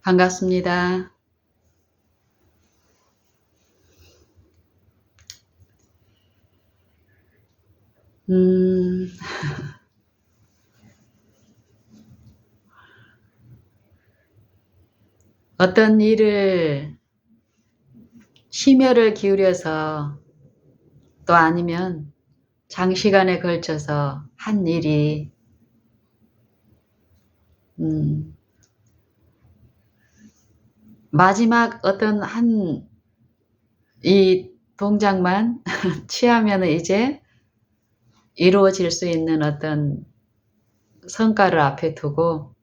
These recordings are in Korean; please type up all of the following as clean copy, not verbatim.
반갑습니다. 음, 어떤 일을 심혈을 기울여서 또 아니면 장시간에 걸쳐서 한 일이 음, 마지막 어떤 한 이 동작만 취하면 이제 이루어질 수 있는 어떤 성과를 앞에 두고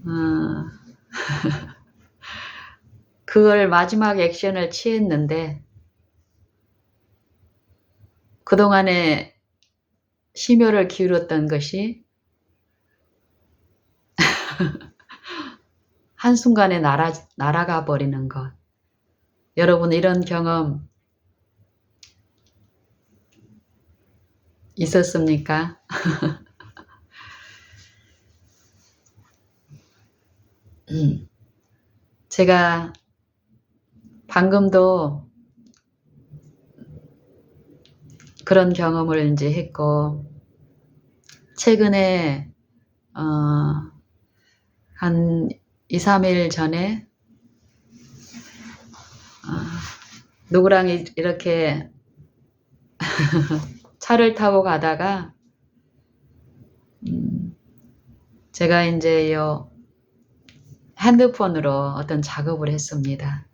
어, 그걸 마지막 액션을 취했는데 그동안에 심혈을 기울였던 것이 한순간에 날아가 버리는 것. 여러분 이런 경험 있었습니까? 제가 방금도 그런 경험을 이제 했고, 최근에, 한 2, 3일 전에, 누구랑 이렇게 차를 타고 가다가, 제가 이제 핸드폰으로 어떤 작업을 했습니다.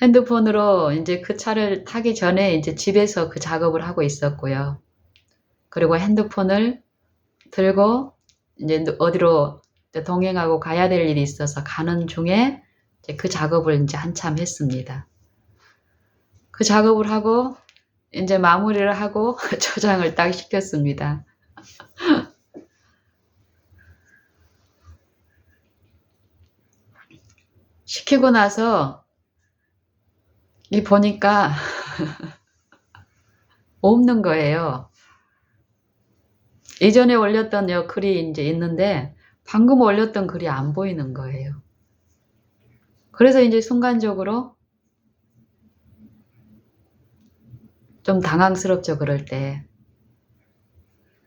핸드폰으로 이제 그 차를 타기 전에 이제 집에서 그 작업을 하고 있었고요. 그리고 핸드폰을 들고 이제 어디로 동행하고 가야 될 일이 있어서 가는 중에 이제 그 작업을 이제 한참 했습니다. 그 작업을 하고 이제 마무리를 하고 저장을 딱 시켰습니다. 시키고 나서 이 보니까 없는 거예요. 이전에 올렸던 글이 이제 있는데 방금 올렸던 글이 안 보이는 거예요. 그래서 이제 순간적으로 좀 당황스럽죠, 그럴 때.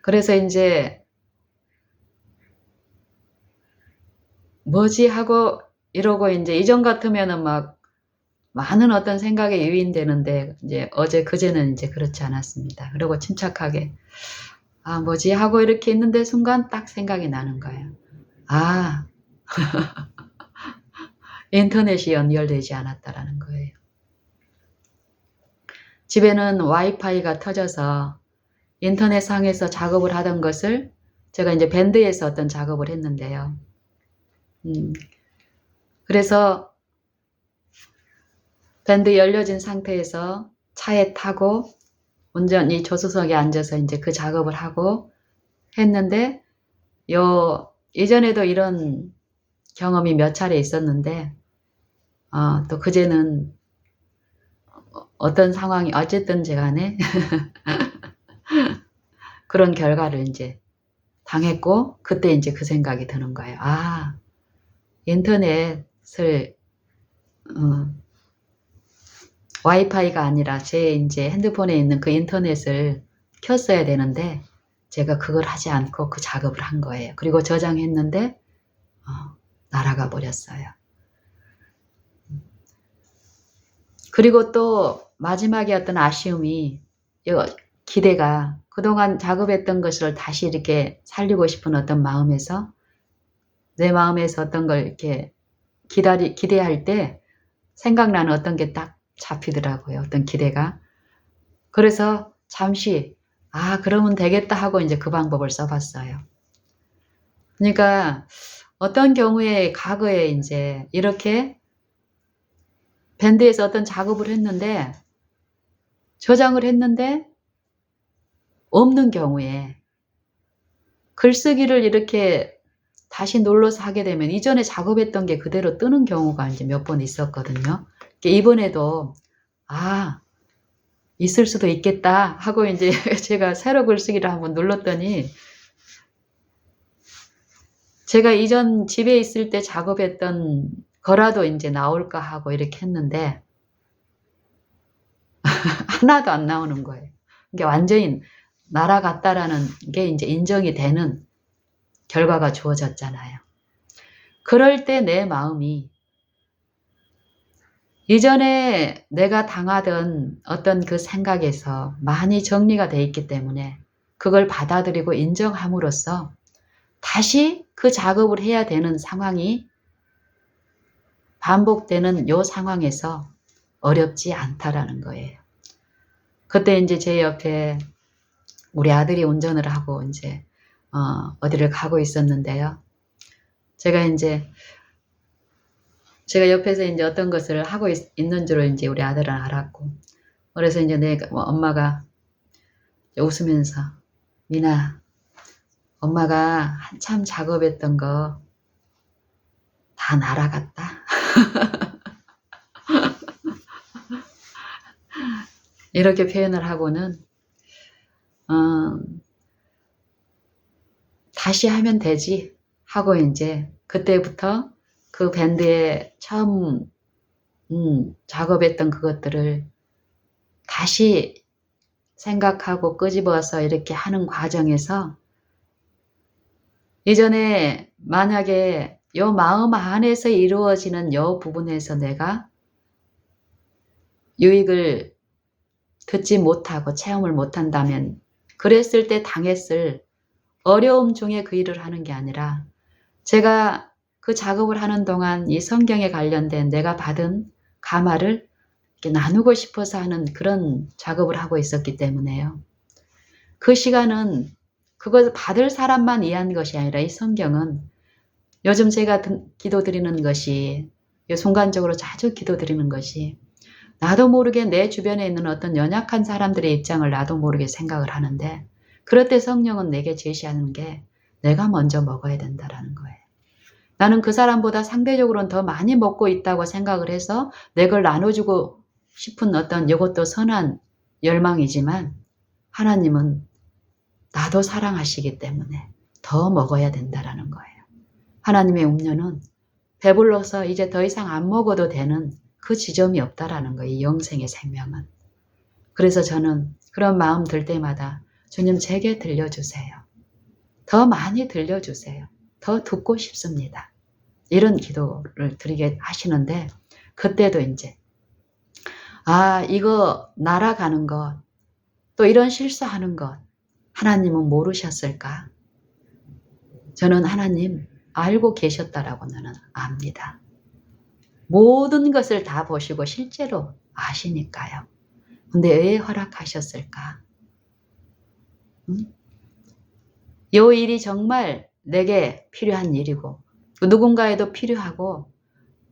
그래서 이제 뭐지 하고 이러고 이제 이전 같으면은 막 많은 어떤 생각에 유인되는데 이제 어제 그제는 이제 그렇지 않았습니다. 그리고 침착하게 뭐지 하고 이렇게 있는데 순간 딱 생각이 나는 거예요. 인터넷이 연결되지 않았다라는 거예요. 집에는 와이파이가 터져서 인터넷상에서 작업을 하던 것을 제가 이제 밴드에서 어떤 작업을 했는데요. 그래서 밴드 열려진 상태에서 차에 타고 온전히 조수석에 앉아서 이제 그 작업을 하고 했는데 이전에도 이런 경험이 몇 차례 있었는데 또 그제는 어떤 상황이 어쨌든지 간에 그런 결과를 이제 당했고 그때 이제 그 생각이 드는 거예요. 인터넷을 와이파이가 아니라 제 이제 핸드폰에 있는 그 인터넷을 켰어야 되는데 제가 그걸 하지 않고 그 작업을 한 거예요. 그리고 저장했는데 날아가 버렸어요. 그리고 또 마지막에 어떤 아쉬움이 기대가 그동안 작업했던 것을 다시 이렇게 살리고 싶은 어떤 마음에서 내 마음에서 어떤 걸 이렇게 기대할 때 생각나는 어떤 게 딱 잡히더라고요. 어떤 기대가. 그래서 잠시 그러면 되겠다 하고 이제 그 방법을 써봤어요. 그러니까 어떤 경우에 과거에 이제 이렇게 밴드에서 어떤 작업을 했는데 저장을 했는데 없는 경우에 글쓰기를 이렇게 다시 눌러서 하게 되면 이전에 작업했던 게 그대로 뜨는 경우가 이제 몇 번 있었거든요. 이번에도 있을 수도 있겠다 하고 이제 제가 새로 글쓰기를 한번 눌렀더니 제가 이전 집에 있을 때 작업했던 거라도 이제 나올까 하고 이렇게 했는데 하나도 안 나오는 거예요. 이게 완전히 날아갔다라는 게 이제 인정이 되는 결과가 주어졌잖아요. 그럴 때 내 마음이 이전에 내가 당하던 어떤 그 생각에서 많이 정리가 돼 있기 때문에 그걸 받아들이고 인정함으로써 다시 그 작업을 해야 되는 상황이 반복되는 요 상황에서 어렵지 않다라는 거예요. 그때 이제 제 옆에 우리 아들이 운전을 하고 이제 어디를 가고 있었는데요. 제가 옆에서 이제 어떤 것을 하고 있는 줄을 이제 우리 아들은 알았고, 그래서 이제 엄마가 웃으면서, 미나, 엄마가 한참 작업했던 거 다 날아갔다. 이렇게 표현을 하고는, 다시 하면 되지 하고 이제 그때부터 그 밴드에 처음 작업했던 그것들을 다시 생각하고 끄집어서 이렇게 하는 과정에서 이전에 만약에 요 마음 안에서 이루어지는 요 부분에서 내가 유익을 듣지 못하고 체험을 못한다면 그랬을 때 당했을 어려움 중에 그 일을 하는 게 아니라 제가 그 작업을 하는 동안 이 성경에 관련된 내가 받은 감화를 이렇게 나누고 싶어서 하는 그런 작업을 하고 있었기 때문에요. 그 시간은 그걸 받을 사람만 이해한 것이 아니라 이 성경은 요즘 제가 기도드리는 것이 순간적으로 자주 기도드리는 것이 나도 모르게 내 주변에 있는 어떤 연약한 사람들의 입장을 나도 모르게 생각을 하는데 그럴 때 성령은 내게 제시하는 게 내가 먼저 먹어야 된다라는 거예요. 나는 그 사람보다 상대적으로는 더 많이 먹고 있다고 생각을 해서 내 걸 나눠주고 싶은 어떤 이것도 선한 열망이지만 하나님은 나도 사랑하시기 때문에 더 먹어야 된다라는 거예요. 하나님의 음료는 배불러서 이제 더 이상 안 먹어도 되는 그 지점이 없다라는 거예요. 이 영생의 생명은. 그래서 저는 그런 마음 들 때마다 주님 제게 들려주세요. 더 많이 들려주세요. 더 듣고 싶습니다. 이런 기도를 드리게 하시는데 그때도 이제 이거 날아가는 것, 또 이런 실수하는 것 하나님은 모르셨을까? 저는 하나님 알고 계셨다라고 나는 압니다. 모든 것을 다 보시고 실제로 아시니까요. 근데 왜 허락하셨을까? 이 일이 정말 내게 필요한 일이고 누군가에도 필요하고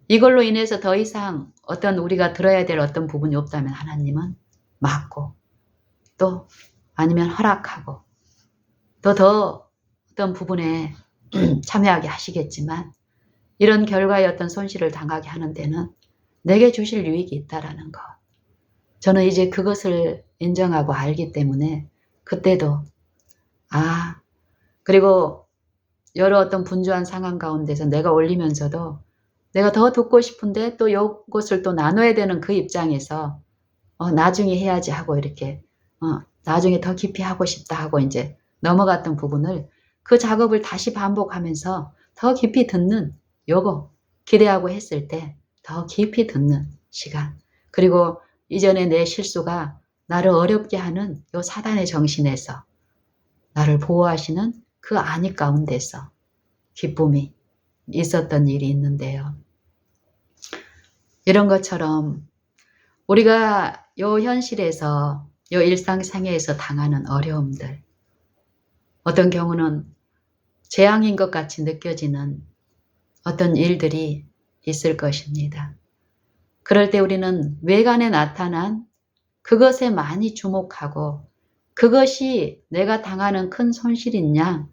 이걸로 인해서 더 이상 어떤 우리가 들어야 될 어떤 부분이 없다면 하나님은 막고 또 아니면 허락하고 또 더 어떤 부분에 참여하게 하시겠지만 이런 결과의 어떤 손실을 당하게 하는 데는 내게 주실 유익이 있다라는 것. 저는 이제 그것을 인정하고 알기 때문에 그때도 그리고 여러 어떤 분주한 상황 가운데서 내가 올리면서도 내가 더 듣고 싶은데 또 이것을 또 나눠야 되는 그 입장에서 나중에 해야지 하고 이렇게 나중에 더 깊이 하고 싶다 하고 이제 넘어갔던 부분을 그 작업을 다시 반복하면서 더 깊이 듣는 요거 기대하고 했을 때 더 깊이 듣는 시간 그리고 이전에 내 실수가 나를 어렵게 하는 요 사단의 정신에서 나를 보호하시는 그 안위 가운데서 기쁨이 있었던 일이 있는데요. 이런 것처럼 우리가 요 현실에서 요 일상생활에서 당하는 어려움들 어떤 경우는 재앙인 것 같이 느껴지는 어떤 일들이 있을 것입니다. 그럴 때 우리는 외관에 나타난 그것에 많이 주목하고 그것이 내가 당하는 큰 손실인 양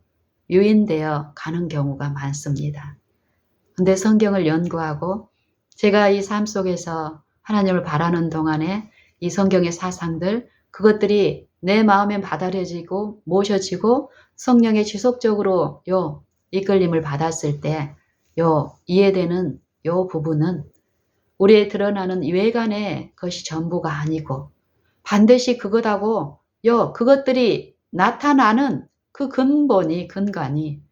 유인되어 가는 경우가 많습니다. 근데 성경을 연구하고 제가 이 삶 속에서 하나님을 바라는 동안에 이 성경의 사상들 그것들이 내 마음에 받아들여지고 모셔지고 성령의 지속적으로 이끌림을 받았을 때 이해되는 요 부분은 우리의 드러나는 외관의 것이 전부가 아니고 반드시 그것하고 그것들이 나타나는 그 근간이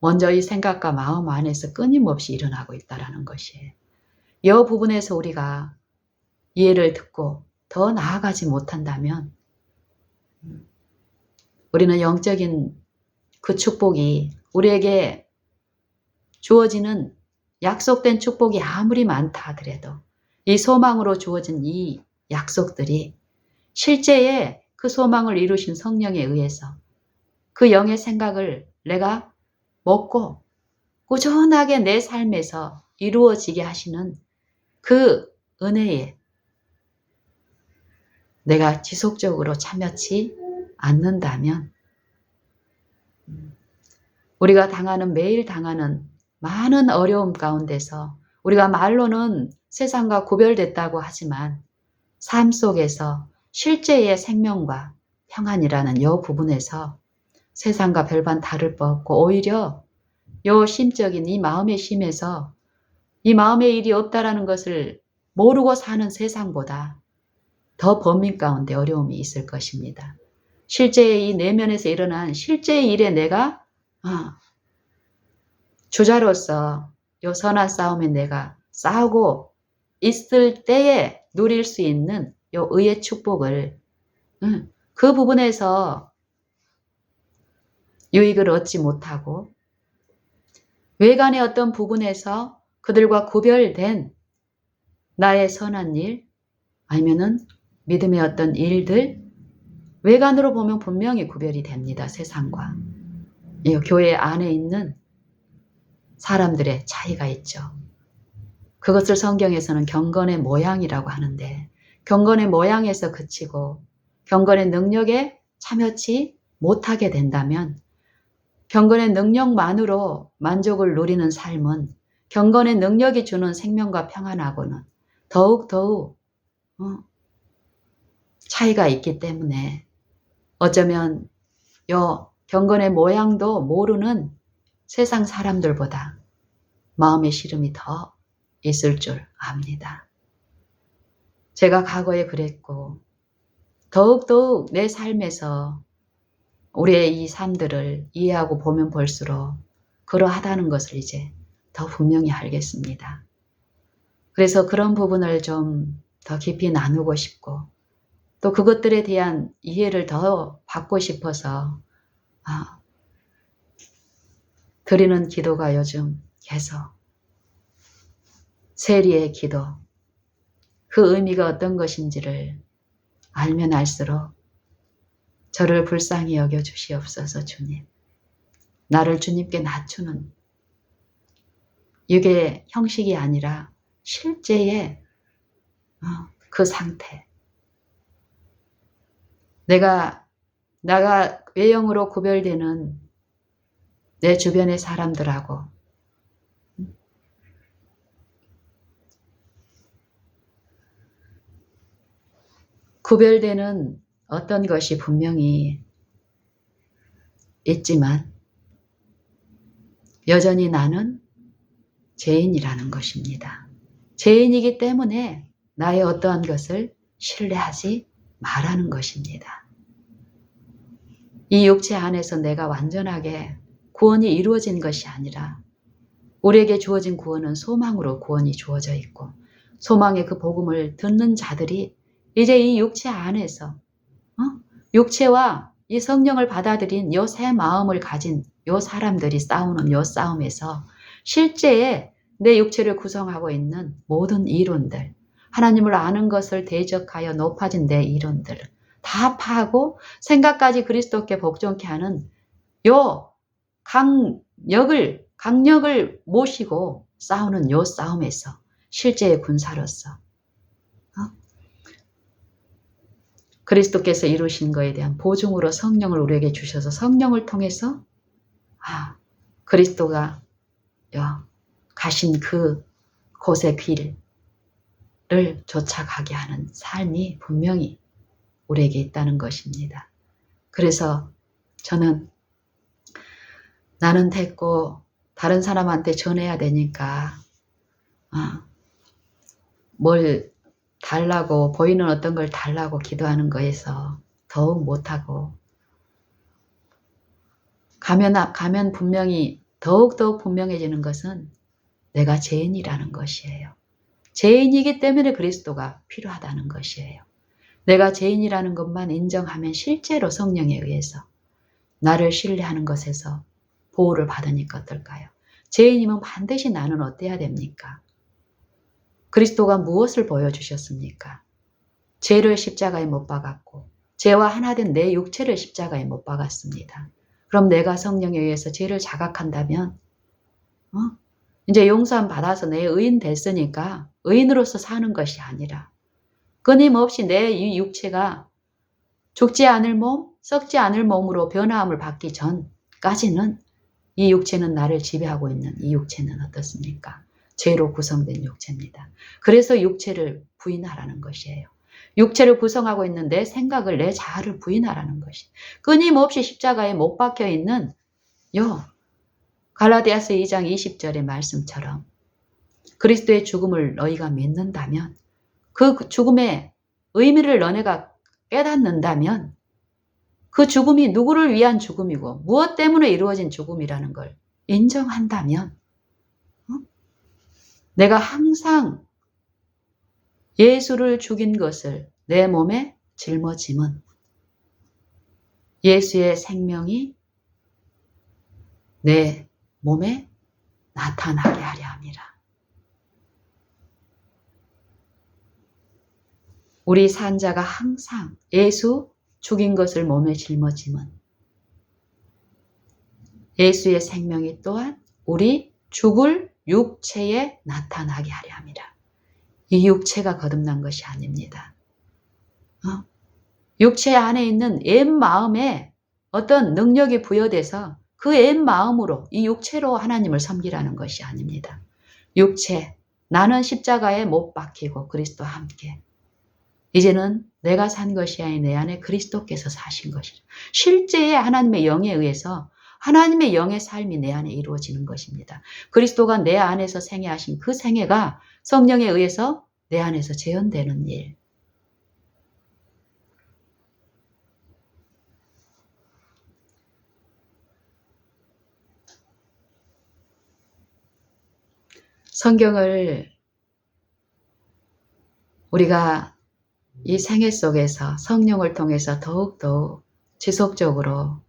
먼저 이 생각과 마음 안에서 끊임없이 일어나고 있다는 것이에요. 이 부분에서 우리가 이해를 듣고 더 나아가지 못한다면 우리는 영적인 그 축복이 우리에게 주어지는 약속된 축복이 아무리 많다 하더라도 이 소망으로 주어진 이 약속들이 실제의 그 소망을 이루신 성령에 의해서 그 영의 생각을 내가 먹고 꾸준하게 내 삶에서 이루어지게 하시는 그 은혜에 내가 지속적으로 참여치 않는다면 우리가 매일 당하는 많은 어려움 가운데서 우리가 말로는 세상과 구별됐다고 하지만 삶 속에서 실제의 생명과 평안이라는 이 부분에서 세상과 별반 다를 바 없고 오히려 이 심적인 이 마음의 심에서 이 마음의 일이 없다라는 것을 모르고 사는 세상보다 더 범민 가운데 어려움이 있을 것입니다. 실제의 이 내면에서 일어난 실제의 일에 내가 주자로서 요 선한 싸움에 내가 싸우고 있을 때에 누릴 수 있는 요 의의 축복을 그 부분에서 유익을 얻지 못하고 외관의 어떤 부분에서 그들과 구별된 나의 선한 일 아니면은 믿음의 어떤 일들 외관으로 보면 분명히 구별이 됩니다. 세상과 이 교회 안에 있는 사람들의 차이가 있죠. 그것을 성경에서는 경건의 모양이라고 하는데 경건의 모양에서 그치고 경건의 능력에 참여치 못하게 된다면 경건의 능력만으로 만족을 누리는 삶은 경건의 능력이 주는 생명과 평안하고는 더욱 차이가 있기 때문에 어쩌면 경건의 모양도 모르는 세상 사람들보다 마음의 시름이 더 있을 줄 압니다. 제가 과거에 그랬고 더욱더욱 내 삶에서 우리의 이 삶들을 이해하고 보면 볼수록 그러하다는 것을 이제 더 분명히 알겠습니다. 그래서 그런 부분을 좀 더 깊이 나누고 싶고 또 그것들에 대한 이해를 더 받고 싶어서 드리는 기도가 요즘 계속 세리의 기도 그 의미가 어떤 것인지를 알면 알수록 저를 불쌍히 여겨주시옵소서. 주님, 나를 주님께 낮추는 이게 형식이 아니라 실제의 그 상태 나가 외형으로 구별되는 내 주변의 사람들하고 구별되는 어떤 것이 분명히 있지만 여전히 나는 죄인이라는 것입니다. 죄인이기 때문에 나의 어떠한 것을 신뢰하지 말라는 것입니다. 이 육체 안에서 내가 완전하게 구원이 이루어진 것이 아니라 우리에게 주어진 구원은 소망으로 구원이 주어져 있고 소망의 그 복음을 듣는 자들이 이제 이 육체 안에서 육체와 이 성령을 받아들인 요 새 마음을 가진 요 사람들이 싸우는 요 싸움에서 실제의 내 육체를 구성하고 있는 모든 이론들 하나님을 아는 것을 대적하여 높아진 내 이론들 다 파하고 생각까지 그리스도께 복종케 하는 요 강력을 모시고 싸우는 요 싸움에서 실제의 군사로서 그리스도께서 이루신 것에 대한 보증으로 성령을 우리에게 주셔서 성령을 통해서 그리스도가 가신 그 곳의 길을 쫓아가게 하는 삶이 분명히 우리에게 있다는 것입니다. 그래서 저는 나는 됐고 다른 사람한테 전해야 되니까 뭘 달라고 보이는 어떤 걸 달라고 기도하는 거에서 더욱 못하고 가면 분명히 더욱더욱 분명해지는 것은 내가 죄인이라는 것이에요. 죄인이기 때문에 그리스도가 필요하다는 것이에요. 내가 죄인이라는 것만 인정하면 실제로 성령에 의해서 나를 신뢰하는 것에서 보호를 받으니까 어떨까요? 죄인이면 반드시 나는 어때야 됩니까? 그리스도가 무엇을 보여주셨습니까? 죄를 십자가에 못 박았고 죄와 하나 된 내 육체를 십자가에 못 박았습니다. 그럼 내가 성령에 의해서 죄를 자각한다면 이제 용서함 받아서 내 의인 됐으니까 의인으로서 사는 것이 아니라 끊임없이 내 이 육체가 죽지 않을 몸, 썩지 않을 몸으로 변화함을 받기 전까지는 이 육체는 나를 지배하고 있는 이 육체는 어떻습니까? 죄로 구성된 육체입니다. 그래서 육체를 부인하라는 것이에요. 육체를 구성하고 있는 내 생각을, 내 자아를 부인하라는 것이. 끊임없이 십자가에 못 박혀 있는 갈라디아서 2장 20절의 말씀처럼 그리스도의 죽음을 너희가 믿는다면 그 죽음의 의미를 너네가 깨닫는다면 그 죽음이 누구를 위한 죽음이고 무엇 때문에 이루어진 죽음이라는 걸 인정한다면 내가 항상 예수를 죽인 것을 내 몸에 짊어짐은 예수의 생명이 내 몸에 나타나게 하려 함이라. 우리 산자가 항상 예수 죽인 것을 몸에 짊어짐은 예수의 생명이 또한 우리 죽을 육체에 나타나게 하려 함이라. 이 육체가 거듭난 것이 아닙니다. 육체 안에 있는 옛 마음에 어떤 능력이 부여돼서 그 옛 마음으로 이 육체로 하나님을 섬기라는 것이 아닙니다. 육체, 나는 십자가에 못 박히고 그리스도와 함께 이제는 내가 산 것이 아닌 내 안에 그리스도께서 사신 것이죠. 실제의 하나님의 영에 의해서 하나님의 영의 삶이 내 안에 이루어지는 것입니다. 그리스도가 내 안에서 생애하신 그 생애가 성령에 의해서 내 안에서 재현되는 일. 성경을 우리가 이 생애 속에서 성령을 통해서 더욱더 지속적으로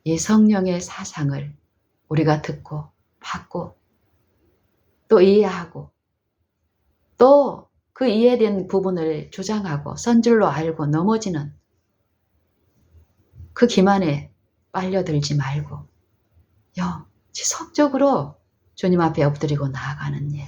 이 성령의 사상을 우리가 듣고 받고 또 이해하고 또 그 이해된 부분을 주장하고 선줄로 알고 넘어지는 그 기만에 빨려들지 말고 지속적으로 주님 앞에 엎드리고 나아가는 일.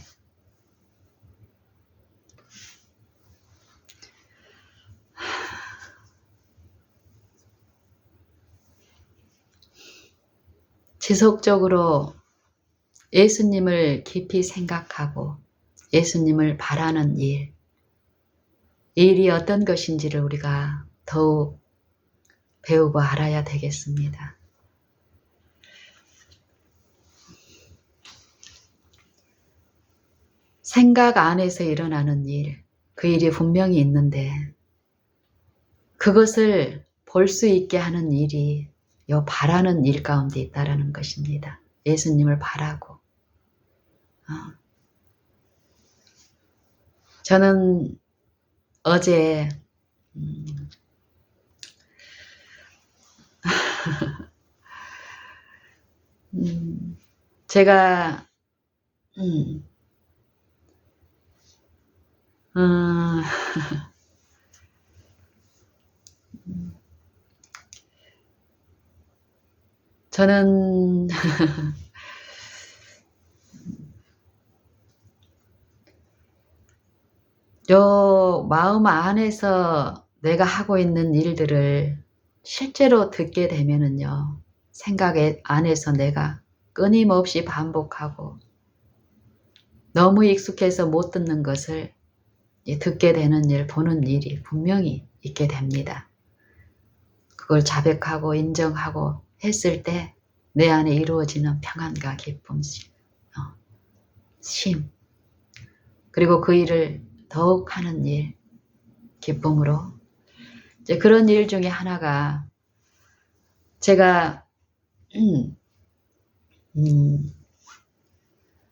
지속적으로 예수님을 깊이 생각하고 예수님을 바라는 일, 이 일이 어떤 것인지를 우리가 더욱 배우고 알아야 되겠습니다. 생각 안에서 일어나는 일, 그 일이 분명히 있는데 그것을 볼 수 있게 하는 일이 바라는 일 가운데 있다라는 것입니다. 예수님을 바라고. 저는 어제 제가 저는 마음 안에서 내가 하고 있는 일들을 실제로 듣게 되면은요, 생각 안에서 내가 끊임없이 반복하고 너무 익숙해서 못 듣는 것을 듣게 되는 일, 보는 일이 분명히 있게 됩니다. 그걸 자백하고 인정하고 했을 때 내 안에 이루어지는 평안과 기쁨, 쉼, 그리고 그 일을 더욱 하는 일, 기쁨으로. 이제 그런 일 중에 하나가 제가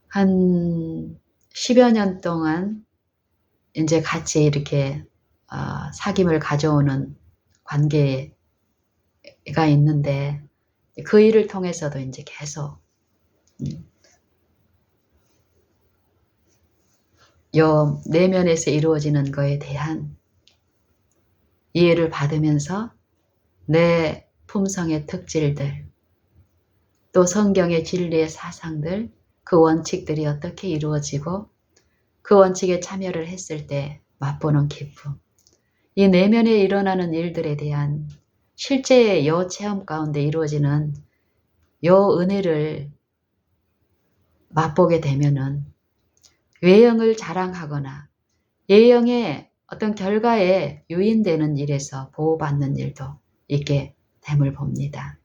한 10여 년 동안 이제 같이 이렇게 사귐을 가져오는 관계가 있는데, 그 일을 통해서도 이제 계속 요 내면에서 이루어지는 거에 대한 이해를 받으면서 내 품성의 특질들, 또 성경의 진리의 사상들, 그 원칙들이 어떻게 이루어지고 그 원칙에 참여를 했을 때 맛보는 기쁨, 이 내면에 일어나는 일들에 대한 실제의 요 체험 가운데 이루어지는 요 은혜를 맛보게 되면은 외형을 자랑하거나 예형의 어떤 결과에 유인되는 일에서 보호받는 일도 있게 됨을 봅니다.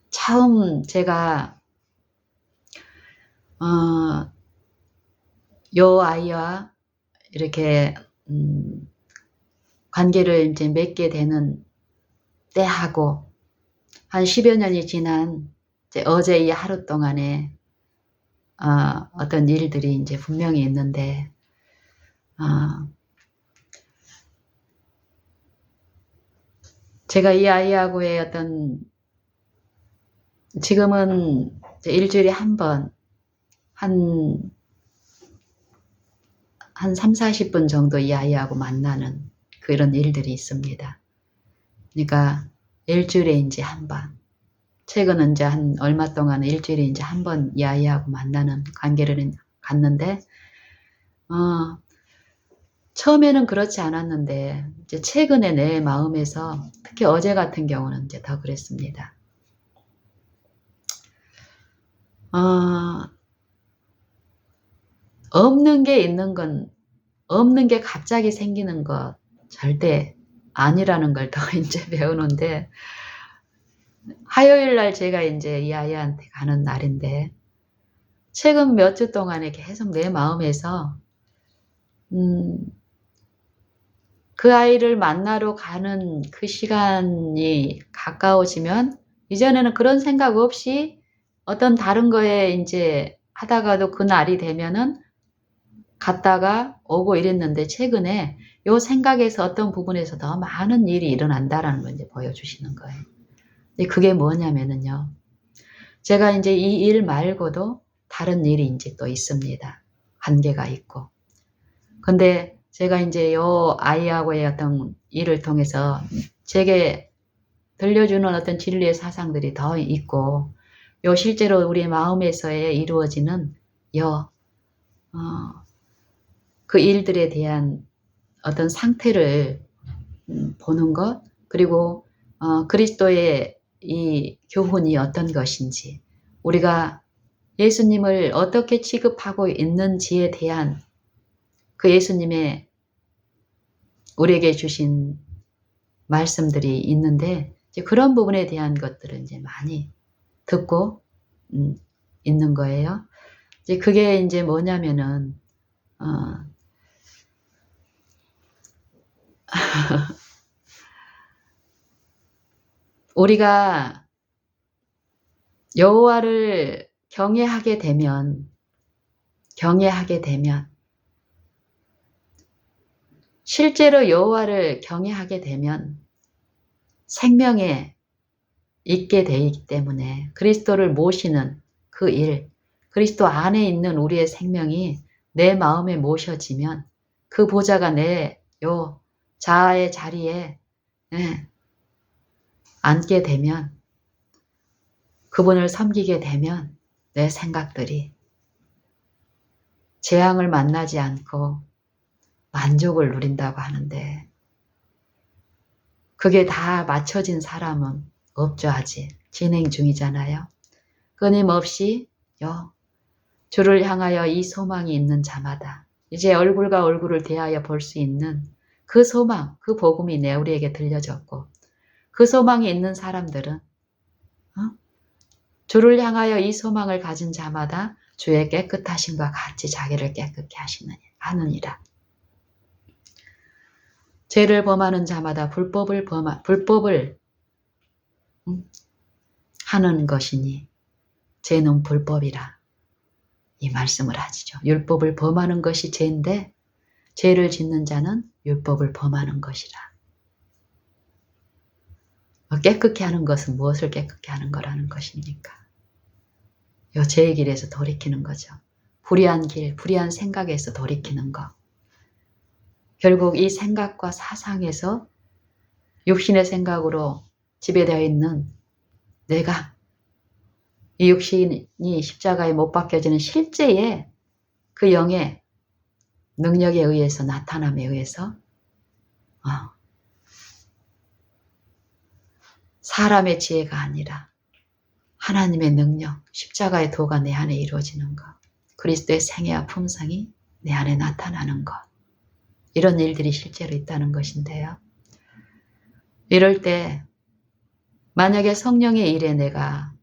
처음 제가 요 아이와 이렇게 관계를 이제 맺게 되는 때하고 한 10여 년이 지난 이제 어제 이 하루 동안에 어떤 일들이 이제 분명히 있는데, 제가 이 아이하고의 어떤, 지금은 일주일에 한 번, 한 3, 40분 정도 이 아이하고 만나는 그런 일들이 있습니다. 그러니까 일주일에 이제 한 번, 최근은 이제 한 얼마 동안 일주일에 이제 한 번 이 아이하고 만나는 관계를 갖는데, 처음에는 그렇지 않았는데, 이제 최근에 내 마음에서 특히 어제 같은 경우는 이제 더 그랬습니다. 없는 게 있는 건, 없는 게 갑자기 생기는 것 절대 아니라는 걸 더 이제 배우는데, 화요일 날 제가 이제 이 아이한테 가는 날인데, 최근 몇 주 동안에 계속 내 마음에서, 그 아이를 만나러 가는 그 시간이 가까워지면, 이전에는 그런 생각 없이 어떤 다른 거에 이제 하다가도 그 날이 되면은 갔다가 오고 이랬는데, 최근에 요 생각에서 어떤 부분에서 더 많은 일이 일어난다라는 걸 이제 보여주시는 거예요. 근데 그게 뭐냐면은요, 제가 이제 이 일 말고도 다른 일이 이제 또 있습니다. 관계가 있고. 근데 제가 이제 요 아이하고의 어떤 일을 통해서 제게 들려주는 어떤 진리의 사상들이 더 있고, 요 실제로 우리 마음에서의 이루어지는 그 일들에 대한 어떤 상태를 보는 것, 그리고 그리스도의 이 교훈이 어떤 것인지, 우리가 예수님을 어떻게 취급하고 있는지에 대한 그 예수님의 우리에게 주신 말씀들이 있는데, 이제 그런 부분에 대한 것들을 이제 많이 듣고 있는 거예요. 이제 그게 이제 뭐냐면은 우리가 여호와를 경외하게 되면 실제로 여호와를 경외하게 되면 생명에 있게 되기 때문에, 그리스도를 모시는 그 일, 그리스도 안에 있는 우리의 생명이 내 마음에 모셔지면 그 보좌가 내 요 자아의 자리에 앉게 되면, 그분을 섬기게 되면 내 생각들이 재앙을 만나지 않고 만족을 누린다고 하는데, 그게 다 맞춰진 사람은 없죠. 아직 진행 중이잖아요. 끊임없이 주를 향하여 이 소망이 있는 자마다 이제 얼굴과 얼굴을 대하여 볼 수 있는 그 소망, 그 복음이 우리에게 들려졌고, 그 소망이 있는 사람들은 주를 향하여 이 소망을 가진 자마다 주의 깨끗하심과 같이 자기를 깨끗게 하느니라. 죄를 범하는 자마다 불법을 하는 것이니 죄는 불법이라 이 말씀을 하시죠. 율법을 범하는 것이 죄인데 죄를 짓는 자는 율법을 범하는 것이라. 깨끗게 하는 것은 무엇을 깨끗게 하는 거라는 것입니까? 요 죄의 길에서 돌이키는 거죠. 불의한 길, 불의한 생각에서 돌이키는 것. 결국 이 생각과 사상에서 육신의 생각으로 지배되어 있는 내가 이 육신이 십자가에 못 박혀지는 실제의 그 영의 능력에 의해서 나타남에 의해서 사람의 지혜가 아니라 하나님의 능력, 십자가의 도가 내 안에 이루어지는 것, 그리스도의 생애와 품성이 내 안에 나타나는 것, 이런 일들이 실제로 있다는 것인데요. 이럴 때 만약에 성령의 일에 내가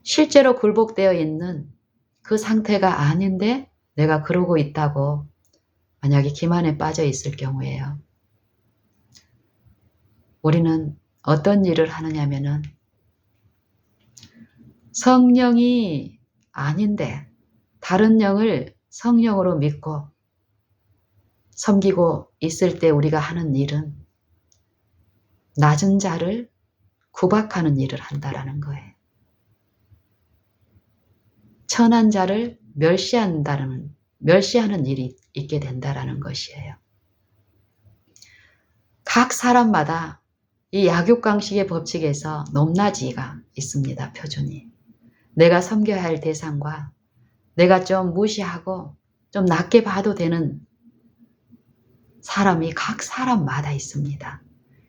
실제로 굴복되어 있는 그 상태가 아닌데 내가 그러고 있다고 만약에 기만에 빠져 있을 경우에요. 우리는 어떤 일을 하느냐면은 성령이 아닌데 다른 영을 성령으로 믿고 섬기고 있을 때 우리가 하는 일은 낮은 자를 구박하는 일을 한다라는 거예요. 천한 자를 멸시하는 일이 있게 된다라는 것이에요. 각 사람마다 이 약육강식의 법칙에서 높낮이가 있습니다. 표준이. 내가 섬겨야 할 대상과 내가 좀 무시하고 좀 낮게 봐도 되는 사람이 각 사람마다 있습니다.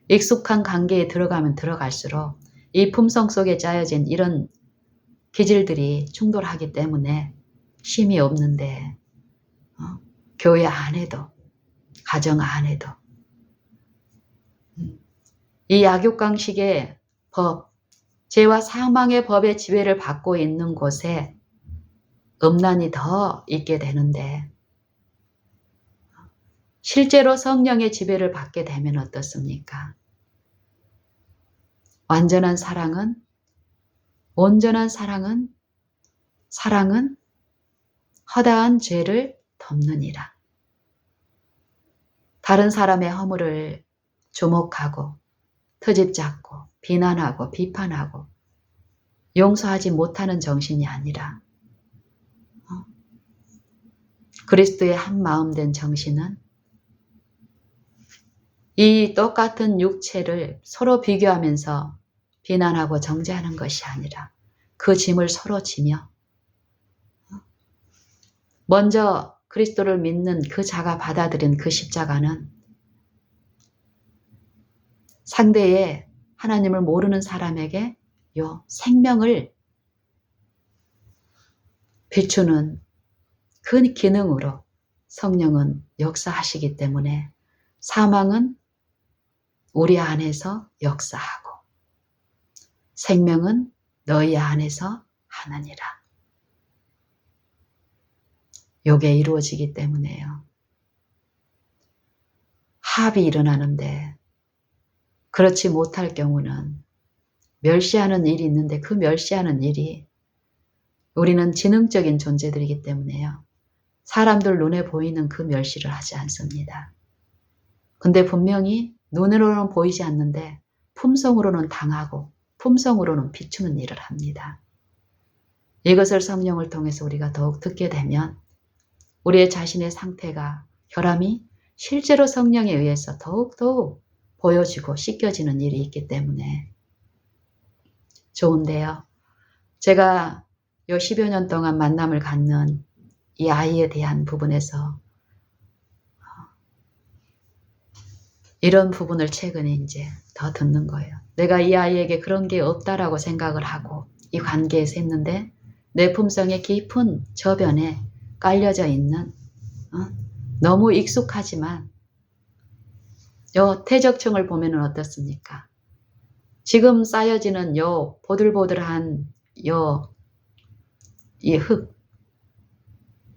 익숙한 관계에 들어가면 들어갈수록 이 품성 속에 짜여진 이런 기질들이 충돌하기 때문에 쉼이 없는데 교회 안에도 가정 안에도 이 약육강식의 법, 죄와 사망의 법의 지배를 받고 있는 곳에 음란이 더 있게 되는데 실제로 성령의 지배를 받게 되면 어떻습니까? 온전한 사랑은 허다한 죄를 덮느니라. 다른 사람의 허물을 주목하고 트집 잡고 비난하고 비판하고 용서하지 못하는 정신이 아니라 그리스도의 한 마음 된 정신은 이 똑같은 육체를 서로 비교하면서 비난하고 정죄하는 것이 아니라 그 짐을 서로 지며 먼저 그리스도를 믿는 그 자가 받아들인 그 십자가는 상대의 하나님을 모르는 사람에게 요 생명을 비추는 그 기능으로 성령은 역사하시기 때문에 사망은 우리 안에서 역사하고 생명은 너희 안에서 하느니라. 요게 이루어지기 때문에요. 합이 일어나는데 그렇지 못할 경우는 멸시하는 일이 있는데 그 멸시하는 일이 우리는 지능적인 존재들이기 때문에요. 사람들 눈에 보이는 그 멸시를 하지 않습니다. 근데 분명히 눈으로는 보이지 않는데 품성으로는 당하고 품성으로는 비추는 일을 합니다. 이것을 성령을 통해서 우리가 더욱 듣게 되면 우리의 자신의 상태가 혈압이 실제로 성령에 의해서 더욱더욱 보여지고 씻겨지는 일이 있기 때문에 좋은데요. 제가 요 10여 년 동안 만남을 갖는 이 아이에 대한 부분에서 이런 부분을 최근에 이제 더 듣는 거예요. 내가 이 아이에게 그런 게 없다라고 생각을 하고 이 관계에서 했는데 내 품성의 깊은 저변에 깔려져 있는 너무 익숙하지만 요 퇴적층을 보면 어떻습니까? 지금 쌓여지는 요 보들보들한 이 흙,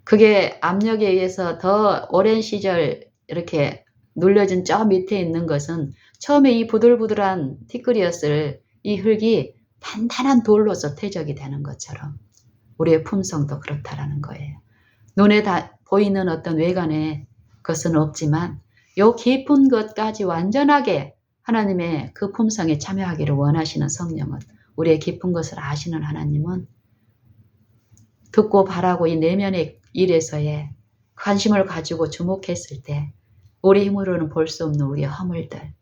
그게 압력에 의해서 더 오랜 시절 이렇게 눌려진 저 밑에 있는 것은 처음에 이 부들부들한 티끌이었을 이 흙이 단단한 돌로서 퇴적이 되는 것처럼 우리의 품성도 그렇다라는 거예요. 눈에 다 보이는 어떤 외관의 것은 없지만 요 깊은 것까지 완전하게 하나님의 그 품성에 참여하기를 원하시는 성령은, 우리의 깊은 것을 아시는 하나님은 듣고 바라고 이 내면의 일에서의 관심을 가지고 주목했을 때 우리 힘으로는 볼 수 없는 우리의 허물들,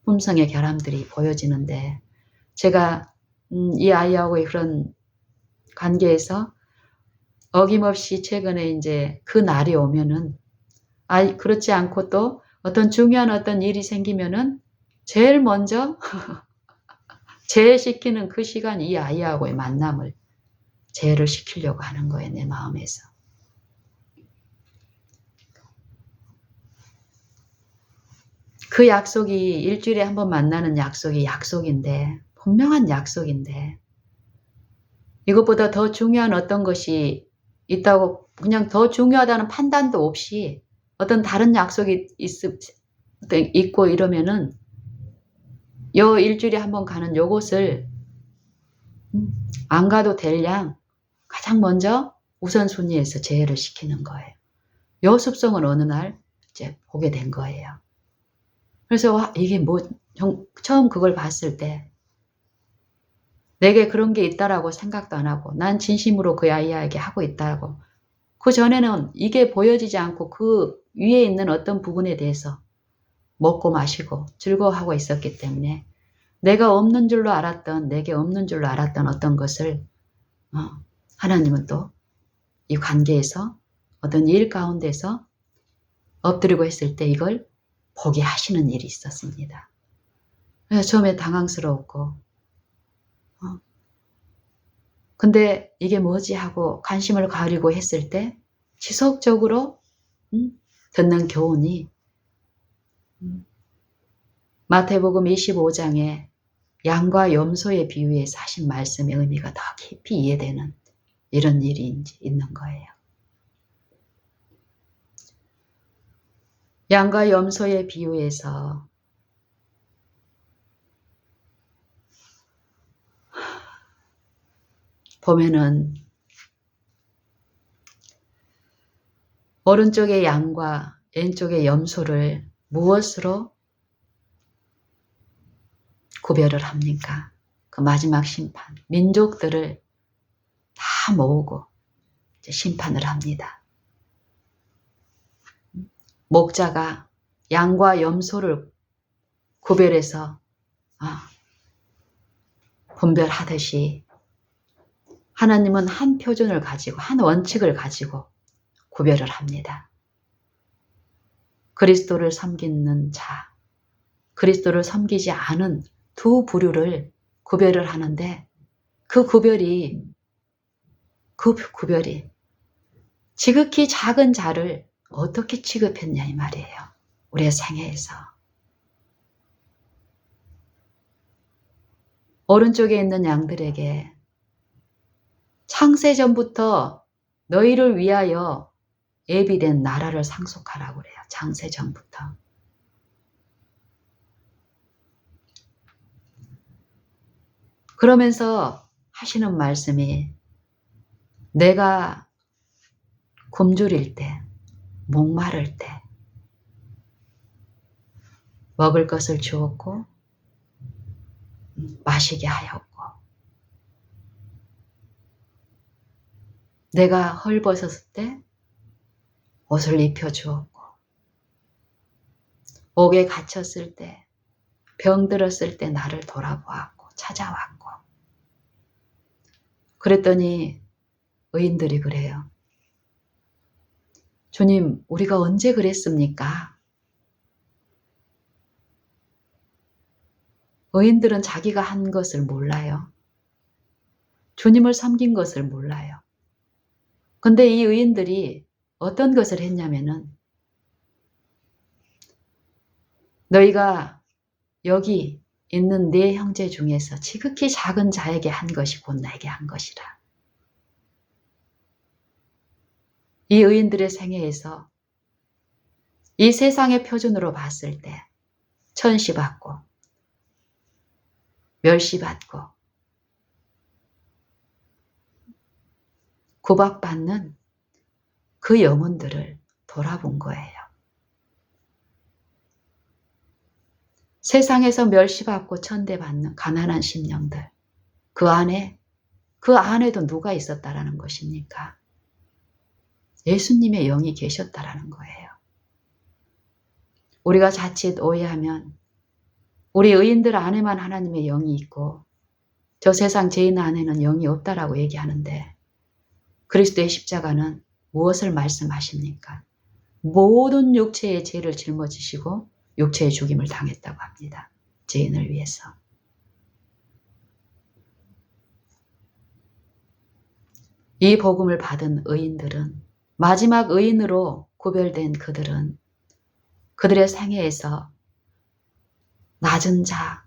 품성의 결함들이 보여지는데, 제가 이 아이하고의 그런 관계에서 어김없이 최근에 이제 그 날이 오면은, 그렇지 않고 또 어떤 중요한 어떤 일이 생기면은 제일 먼저 제외시키는 그 시간이 이 아이하고의 만남을 제외를 시키려고 하는 거예요, 내 마음에서. 그 약속이 일주일에 한 번 만나는 약속이 약속인데, 분명한 약속인데, 이것보다 더 중요한 어떤 것이 있다고 그냥 더 중요하다는 판단도 없이 어떤 다른 약속이 있고 이러면은 요 일주일에 한 번 가는 요것을 안 가도 될 양 가장 먼저 우선순위에서 제외를 시키는 거예요. 요 습성을 어느 날 이제 보게 된 거예요. 그래서 이게 처음 그걸 봤을 때 내게 그런 게 있다라고 생각도 안 하고 난 진심으로 그 아이에게 하고 있다고, 그 전에는 이게 보여지지 않고 그 위에 있는 어떤 부분에 대해서 먹고 마시고 즐거워하고 있었기 때문에 내게 없는 줄로 알았던 어떤 것을 하나님은 또 이 관계에서 어떤 일 가운데서 엎드리고 했을 때 이걸 보게 하시는 일이 있었습니다. 그래서 처음에 당황스러웠고 근데 이게 뭐지 하고 관심을 가리고 했을 때 지속적으로 듣는 교훈이 마태복음 25장에 양과 염소의 비유에서 하신 말씀의 의미가 더 깊이 이해되는 이런 일이 있는 거예요. 양과 염소의 비유에서 보면은 오른쪽의 양과 왼쪽의 염소를 무엇으로 구별을 합니까? 그 마지막 심판, 민족들을 다 모으고 이제 심판을 합니다. 목자가 양과 염소를 구별해서 분별하듯이 하나님은 한 표준을 가지고 한 원칙을 가지고 구별을 합니다. 그리스도를 섬기는 자, 그리스도를 섬기지 않은 두 부류를 구별을 하는데 그 구별이 지극히 작은 자를 어떻게 취급했냐 이 말이에요. 우리의 생애에서. 오른쪽에 있는 양들에게 창세전부터 너희를 위하여 예비된 나라를 상속하라고 그래요. 창세전부터. 그러면서 하시는 말씀이 내가 굶주릴 때, 목마를 때 먹을 것을 주었고 마시게 하였고 내가 헐벗었을 때 옷을 입혀주었고 옥에 갇혔을 때 병들었을 때 나를 돌아보았고 찾아왔고. 그랬더니 의인들이 그래요. 주님, 우리가 언제 그랬습니까? 의인들은 자기가 한 것을 몰라요. 주님을 섬긴 것을 몰라요. 근데 이 의인들이 어떤 것을 했냐면은 너희가 여기 있는 네 형제 중에서 지극히 작은 자에게 한 것이 곧 내게 한 것이라. 이 의인들의 생애에서 이 세상의 표준으로 봤을 때 천시받고 멸시받고 구박받는 그 영혼들을 돌아본 거예요. 세상에서 멸시받고 천대받는 가난한 심령들, 그 안에도 누가 있었다라는 것입니까? 예수님의 영이 계셨다라는 거예요. 우리가 자칫 오해하면 우리 의인들 안에만 하나님의 영이 있고 저 세상 죄인 안에는 영이 없다라고 얘기하는데, 그리스도의 십자가는 무엇을 말씀하십니까? 모든 육체의 죄를 짊어지시고 육체의 죽임을 당했다고 합니다. 죄인을 위해서. 이 복음을 받은 의인들은, 마지막 의인으로 구별된 그들은 그들의 생애에서 낮은 자,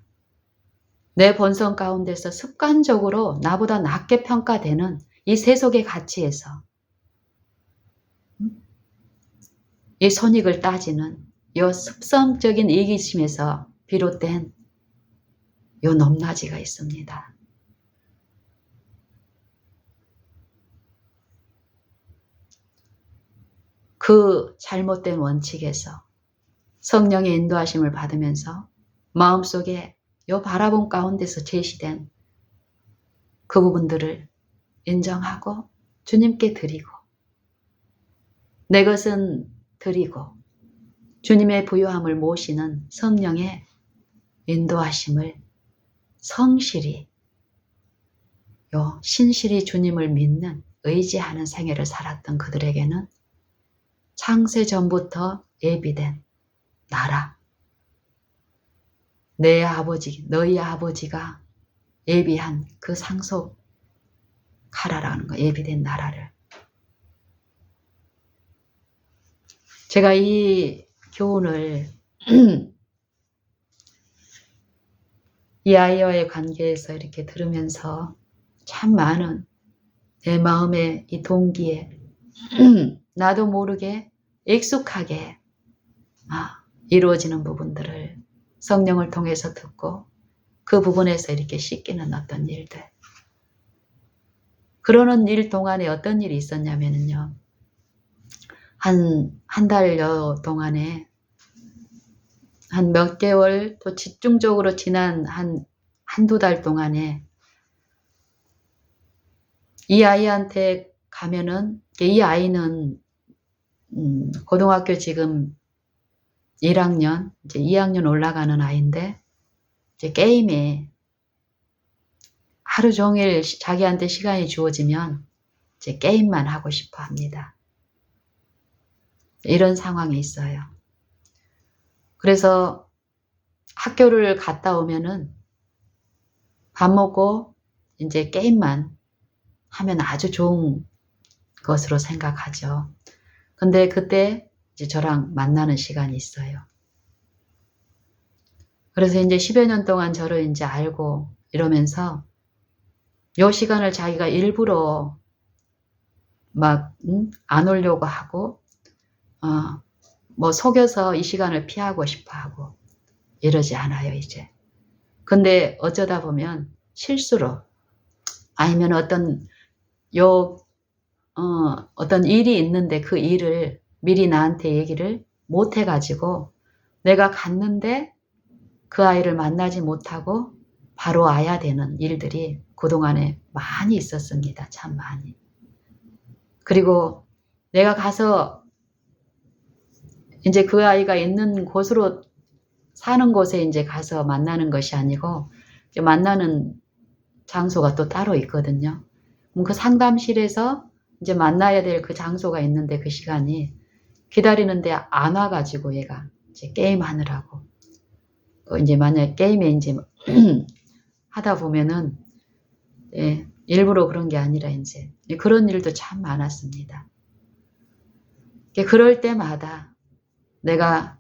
내 본성 가운데서 습관적으로 나보다 낮게 평가되는 이 세속의 가치에서 이 손익을 따지는 이 습성적인 이기심에서 비롯된 이 높낮이가 있습니다. 그 잘못된 원칙에서 성령의 인도하심을 받으면서 마음속에 이 바라본 가운데서 제시된 그 부분들을 인정하고 주님께 드리고, 내 것은 드리고 주님의 부요함을 모시는 성령의 인도하심을 성실히, 신실히 주님을 믿는 의지하는 생애를 살았던 그들에게는 창세 전부터 예비된 나라, 내 아버지, 너희 아버지가 예비한 그 상속하라라는 거, 예비된 나라를. 제가 이 교훈을 이 아이와의 관계에서 이렇게 들으면서 참 많은 내 마음의 이 동기에 나도 모르게 익숙하게 이루어지는 부분들을 성령을 통해서 듣고 그 부분에서 이렇게 씻기는 어떤 일들. 그러는 일 동안에 어떤 일이 있었냐면요. 한 달여 동안에 한 몇 개월 또 집중적으로 지난 한두 달 동안에 이 아이한테 가면은, 이 아이는 고등학교 지금 1학년, 이제 2학년 올라가는 아이인데, 이제 게임에 하루 종일 자기한테 시간이 주어지면 이제 게임만 하고 싶어 합니다. 이런 상황이 있어요. 그래서 학교를 갔다 오면은 밥 먹고 이제 게임만 하면 아주 좋은 것으로 생각하죠. 근데 그때 이제 저랑 만나는 시간이 있어요. 그래서 이제 10여 년 동안 저를 이제 알고 이러면서 요 시간을 자기가 일부러 막 안 오려고 하고 뭐 속여서 이 시간을 피하고 싶어 하고 이러지 않아요, 이제. 근데 어쩌다 보면 실수로, 아니면 어떤 일이 있는데 그 일을 미리 나한테 얘기를 못 해가지고 내가 갔는데 그 아이를 만나지 못하고 바로 와야 되는 일들이 그동안에 많이 있었습니다. 참 많이. 그리고 내가 가서 이제 그 아이가 있는 곳으로, 사는 곳에 이제 가서 만나는 것이 아니고 이제 만나는 장소가 또 따로 있거든요. 그럼 그 상담실에서 이제 만나야 될 그 장소가 있는데 그 시간이 기다리는데 안 와가지고 얘가 이제 게임 하느라고. 이제 만약에 게임에 이제 하다 보면은, 일부러 그런 게 아니라 이제 그런 일도 참 많았습니다. 그럴 때마다 내가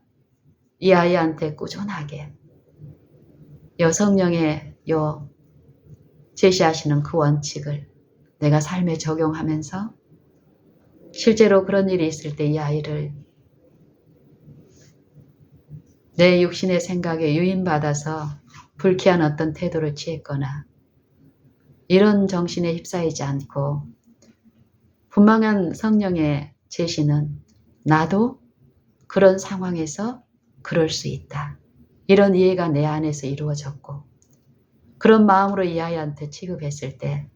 이 아이한테 꾸준하게 성령의 제시하시는 그 원칙을 내가 삶에 적용하면서 실제로 그런 일이 있을 때 이 아이를 내 육신의 생각에 유인받아서 불쾌한 어떤 태도를 취했거나 이런 정신에 휩싸이지 않고 분명한 성령의 제시는 나도 그런 상황에서 그럴 수 있다. 이런 이해가 내 안에서 이루어졌고 그런 마음으로 이 아이한테 취급했을 때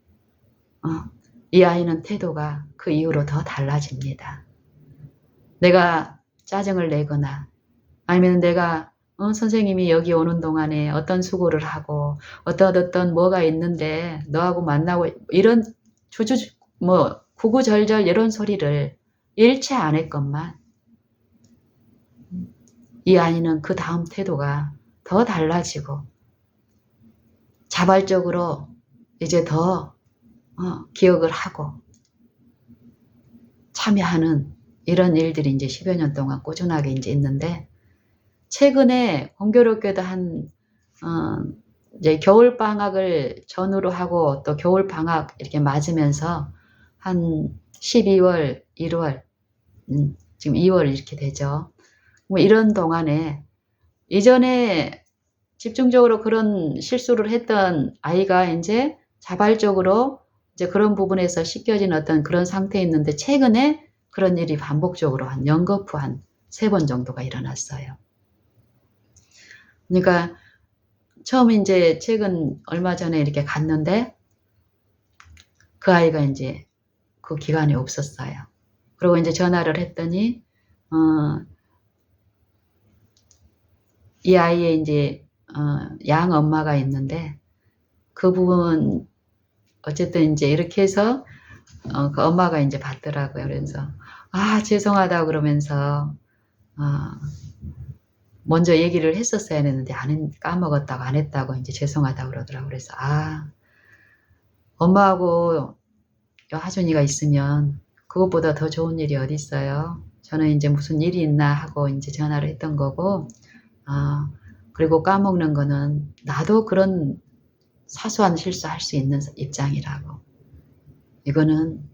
이 아이는 태도가 그 이후로 더 달라집니다. 내가 짜증을 내거나 아니면 내가 선생님이 여기 오는 동안에 어떤 수고를 하고 어떤 뭐가 있는데 너하고 만나고 이런 구구절절 이런 소리를 일체 안 했건만 이 아이는 그 다음 태도가 더 달라지고 자발적으로 이제 더 기억을 하고 참여하는 이런 일들이 이제 10여 년 동안 꾸준하게 이제 있는데 최근에 공교롭게도 이제 겨울 방학을 전후로 하고 또 겨울 방학 이렇게 맞으면서 한 12월, 1월, 지금 2월 이렇게 되죠. 뭐 이런 동안에 이전에 집중적으로 그런 실수를 했던 아이가 이제 자발적으로 이제 그런 부분에서 씻겨진 어떤 그런 상태에 있는데 최근에 그런 일이 반복적으로 연거푸 한 3번 정도가 일어났어요. 그러니까 처음 이제 최근 얼마 전에 이렇게 갔는데 그 아이가 이제 그 기간에 없었어요. 그리고 이제 전화를 했더니 이 아이의 이제 양 엄마가 있는데 그 부분 어쨌든 이제 이렇게 해서 그 엄마가 이제 받더라고요. 그래서 죄송하다 그러면서 먼저 얘기를 했었어야 했는데 까먹었다고 안 했다고 이제 죄송하다고 그러더라고요. 그래서 엄마하고 하준이가 있으면 그것보다 더 좋은 일이 어디 있어요. 저는 이제 무슨 일이 있나 하고 이제 전화를 했던 거고 그리고 까먹는 거는 나도 그런 사소한 실수할 수 있는 입장이라고. 이거는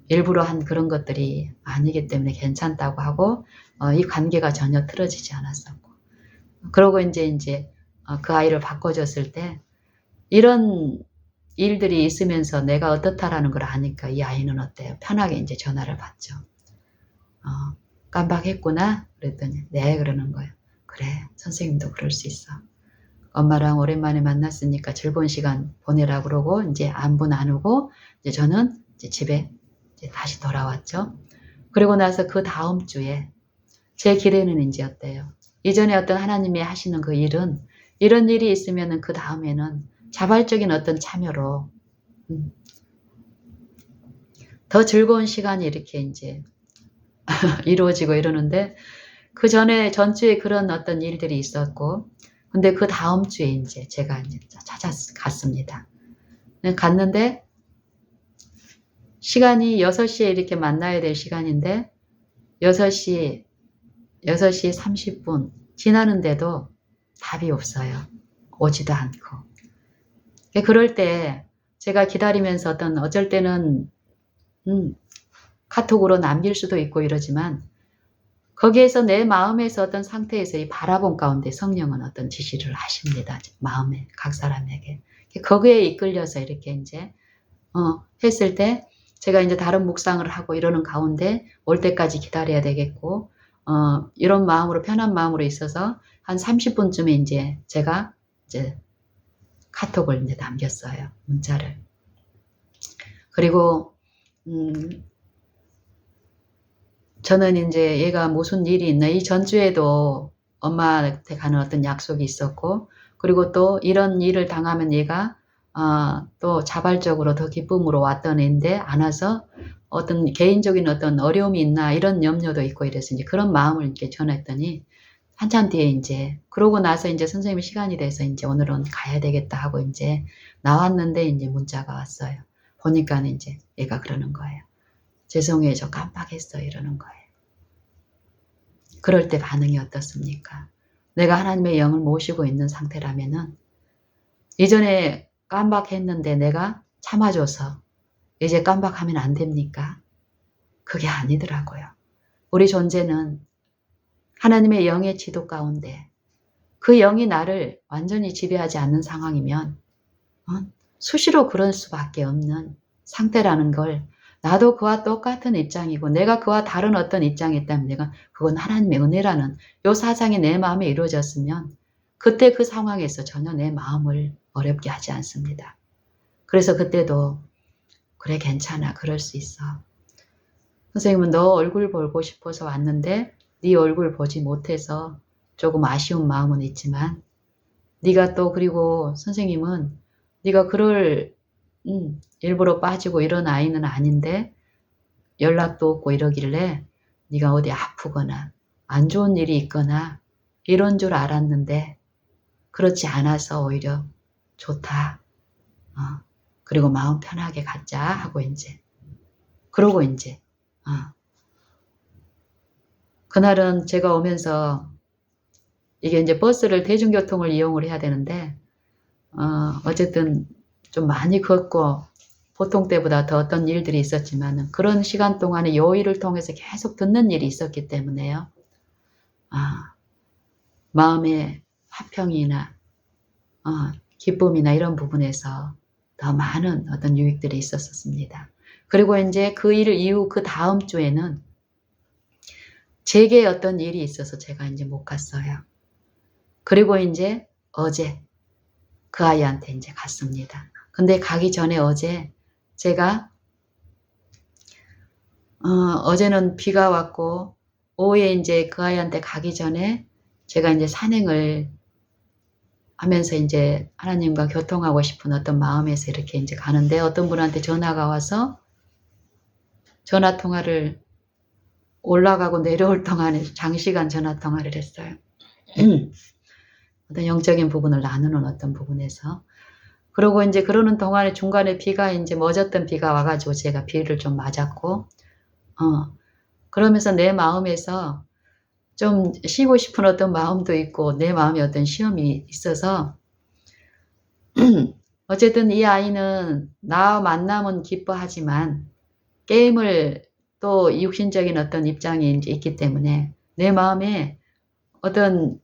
일부러 한 그런 것들이 아니기 때문에 괜찮다고 하고 이 관계가 전혀 틀어지지 않았었고 그러고 이제 그 아이를 바꿔줬을 때 이런 일들이 있으면서 내가 어떻다라는 걸 아니까 이 아이는 어때요? 편하게 이제 전화를 받죠. 깜빡했구나? 그랬더니 네 그러는 거예요. 그래 선생님도 그럴 수 있어. 엄마랑 오랜만에 만났으니까 즐거운 시간 보내라 그러고 이제 안부 나누고 이제 저는 이제 집에 이제 다시 돌아왔죠. 그리고 나서 그 다음 주에 제 길에는 이제 어때요? 이전에 어떤 하나님이 하시는 그 일은 이런 일이 있으면은 그 다음에는 자발적인 어떤 참여로 더 즐거운 시간이 이렇게 이제 이루어지고 이러는데 그 전에 전주에 그런 어떤 일들이 있었고 근데 그 다음 주에 이제 제가 이제 갔습니다. 갔는데 시간이 6시에 이렇게 만나야 될 시간인데 6시 30분 지나는데도 답이 없어요. 오지도 않고. 그럴 때 제가 기다리면서 어쩔 때는 카톡으로 남길 수도 있고 이러지만 거기에서 내 마음에서 어떤 상태에서 이 바라본 가운데 성령은 어떤 지시를 하십니다. 마음에 각 사람에게. 거기에 이끌려서 이렇게 이제 했을 때 제가 이제 다른 묵상을 하고 이러는 가운데 올 때까지 기다려야 되겠고 이런 마음으로 편한 마음으로 있어서 한 30분쯤에 이제 제가 이제 카톡을 이제 남겼어요. 문자를. 그리고 저는 이제 얘가 무슨 일이 있나 이 전주에도 엄마한테 가는 어떤 약속이 있었고 그리고 또 이런 일을 당하면 얘가 또 자발적으로 더 기쁨으로 왔던 애인데 안 와서 어떤 개인적인 어떤 어려움이 있나 이런 염려도 있고 이래서 이제 그런 마음을 이렇게 전했더니 한참 뒤에 이제 그러고 나서 이제 선생님이 시간이 돼서 이제 오늘은 가야 되겠다 하고 이제 나왔는데 이제 문자가 왔어요. 보니까는 이제 얘가 그러는 거예요. 죄송해요. 저 깜빡했어요. 이러는 거예요. 그럴 때 반응이 어떻습니까? 내가 하나님의 영을 모시고 있는 상태라면은 이전에 깜박했는데 내가 참아줘서 이제 깜박하면 안 됩니까? 그게 아니더라고요. 우리 존재는 하나님의 영의 지도 가운데 그 영이 나를 완전히 지배하지 않는 상황이면 수시로 그럴 수밖에 없는 상태라는 걸, 나도 그와 똑같은 입장이고 내가 그와 다른 어떤 입장이 있다면 내가 그건 하나님의 은혜라는 요 사상이 내 마음에 이루어졌으면 그때 그 상황에서 전혀 내 마음을 어렵게 하지 않습니다. 그래서 그때도 그래 괜찮아 그럴 수 있어. 선생님은 너 얼굴 보고 싶어서 왔는데 네 얼굴 보지 못해서 조금 아쉬운 마음은 있지만 네가 또 그리고 선생님은 네가 그럴 일부러 빠지고 이런 아이는 아닌데 연락도 없고 이러길래 네가 어디 아프거나 안 좋은 일이 있거나 이런 줄 알았는데 그렇지 않아서 오히려 좋다. 그리고 마음 편하게 갖자 하고 이제 그러고 이제 그날은 제가 오면서 이게 이제 버스를 대중교통을 이용을 해야 되는데 어쨌든 좀 많이 걷고 보통 때보다 더 어떤 일들이 있었지만 그런 시간 동안에 요 일을 통해서 계속 듣는 일이 있었기 때문에요. 마음의 화평이나 기쁨이나 이런 부분에서 더 많은 어떤 유익들이 있었습니다. 그리고 이제 그 일 이후 그 다음 주에는 제게 어떤 일이 있어서 제가 이제 못 갔어요. 그리고 이제 어제 그 아이한테 이제 갔습니다. 근데 가기 전에 어제 제가 어제는 비가 왔고 오후에 이제 그 아이한테 가기 전에 제가 이제 산행을 하면서 이제 하나님과 교통하고 싶은 어떤 마음에서 이렇게 이제 가는데 어떤 분한테 전화가 와서 전화 통화를 올라가고 내려올 동안에 장시간 전화 통화를 했어요. 어떤 영적인 부분을 나누는 어떤 부분에서. 그러고 이제 그러는 동안에 중간에 비가 이제 멎었던 비가 와가지고 제가 비를 좀 맞았고, 그러면서 내 마음에서 좀 쉬고 싶은 어떤 마음도 있고 내 마음에 어떤 시험이 있어서 어쨌든 이 아이는 나와 만남은 기뻐하지만 게임을 또 육신적인 어떤 입장이 이제 있기 때문에 내 마음에 어떤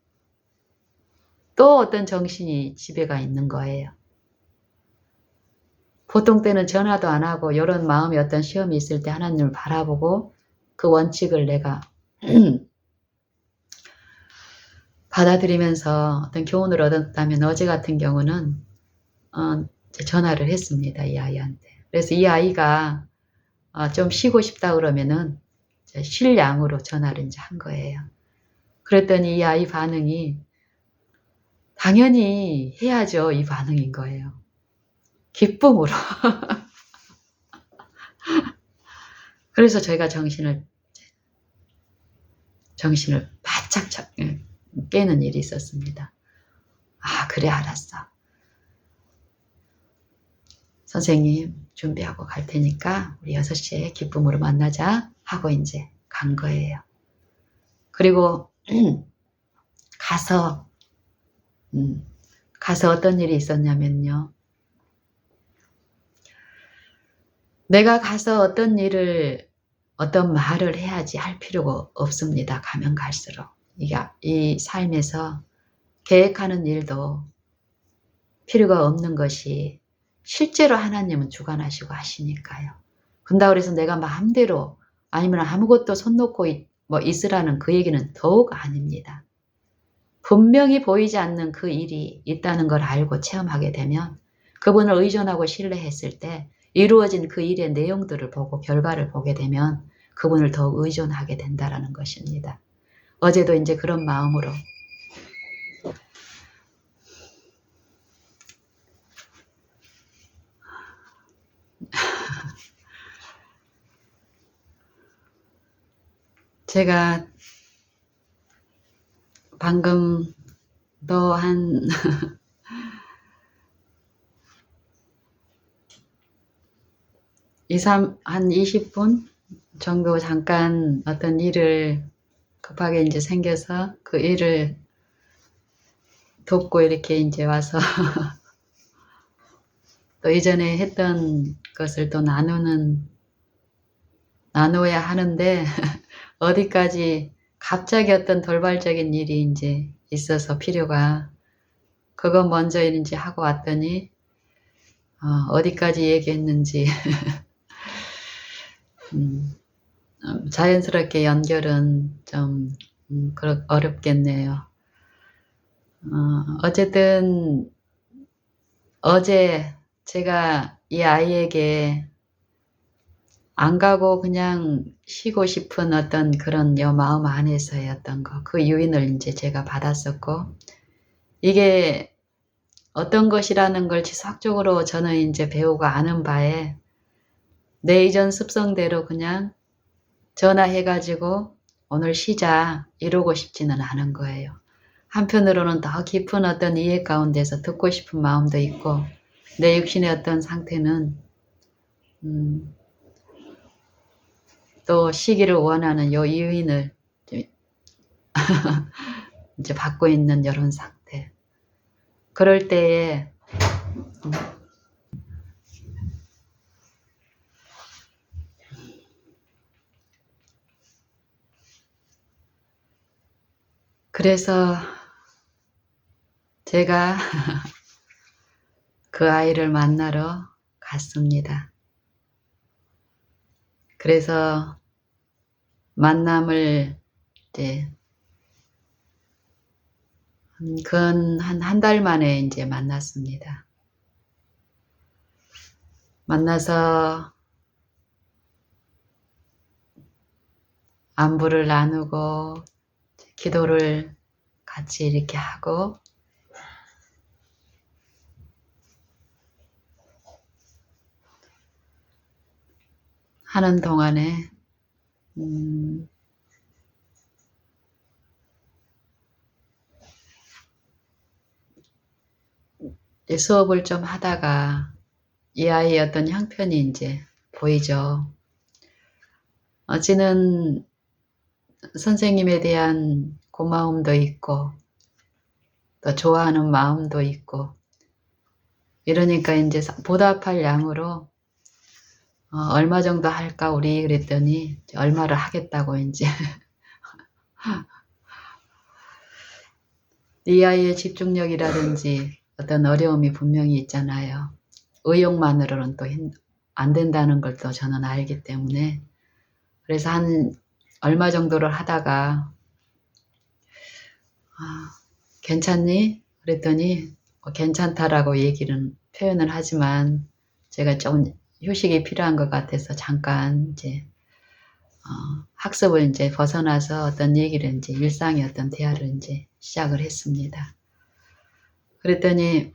또 어떤 정신이 지배가 있는 거예요. 보통 때는 전화도 안 하고 이런 마음의 어떤 시험이 있을 때 하나님을 바라보고 그 원칙을 내가 받아들이면서 어떤 교훈을 얻었다면 어제 같은 경우는 전화를 했습니다. 이 아이한테. 그래서 이 아이가 좀 쉬고 싶다 그러면은 쉴 양으로 전화를 이제 한 거예요. 그랬더니 이 아이 반응이 당연히 해야죠. 이 반응인 거예요. 기쁨으로. 그래서 저희가 정신을 바짝 깨는 일이 있었습니다. 그래 알았어. 선생님 준비하고 갈 테니까 우리 6시에 기쁨으로 만나자 하고 이제 간 거예요. 그리고 가서 어떤 일이 있었냐면요. 내가 가서 어떤 말을 해야지 할 필요가 없습니다. 가면 갈수록. 이 삶에서 계획하는 일도 필요가 없는 것이 실제로 하나님은 주관하시고 하시니까요. 그런다고 해서 내가 마음대로 아니면 아무것도 손 놓고 있으라는 그 얘기는 더욱 아닙니다. 분명히 보이지 않는 그 일이 있다는 걸 알고 체험하게 되면 그분을 의존하고 신뢰했을 때 이루어진 그 일의 내용들을 보고 결과를 보게 되면 그분을 더욱 의존하게 된다는 것입니다. 어제도 이제 그런 마음으로 제가 방금 한 20분 정도 잠깐 어떤 일을 급하게 이제 생겨서 그 일을 돕고 이렇게 이제 와서 또 이전에 했던 것을 또 나눠야 하는데 어디까지 갑자기 어떤 돌발적인 일이 이제 있어서 필요가 그거 먼저 이제 하고 왔더니 어디까지 얘기했는지 자연스럽게 연결은 좀 어렵겠네요. 어쨌든 어제 제가 이 아이에게 안 가고 그냥 쉬고 싶은 어떤 그런 마음 안에서의 어떤 그 유인을 이제 제가 받았었고, 이게 어떤 것이라는 걸 지속적으로 저는 이제 배우고 아는 바에 내 이전 습성대로 그냥 전화해가지고 오늘 쉬자 이러고 싶지는 않은 거예요. 한편으로는 더 깊은 어떤 이해 가운데서 듣고 싶은 마음도 있고, 내 육신의 어떤 상태는 또 쉬기를 원하는 요 유인을 이제 받고 있는 이런 상태. 그럴 때에 그래서 제가 그 아이를 만나러 갔습니다. 그래서 만남을 이제 한 달 만에 이제 만났습니다. 만나서 안부를 나누고 기도를 같이 이렇게 하고 하는 동안에 수업을 좀 하다가 이 아이의 어떤 형편이 이제 보이죠. 어찌는 선생님에 대한 고마움도 있고 또 좋아하는 마음도 있고 이러니까 이제 보답할 양으로 얼마 정도 할까 우리 그랬더니 얼마를 하겠다고 이제 이 아이의 집중력이라든지 어떤 어려움이 분명히 있잖아요. 의욕만으로는 또 안 된다는 걸 또 저는 알기 때문에 그래서 한 얼마 정도를 하다가 괜찮니? 그랬더니 괜찮다라고 표현을 하지만 제가 좀 휴식이 필요한 것 같아서 잠깐 이제 학습을 이제 벗어나서 어떤 얘기를 이제 일상의 어떤 대화를 이제 시작을 했습니다. 그랬더니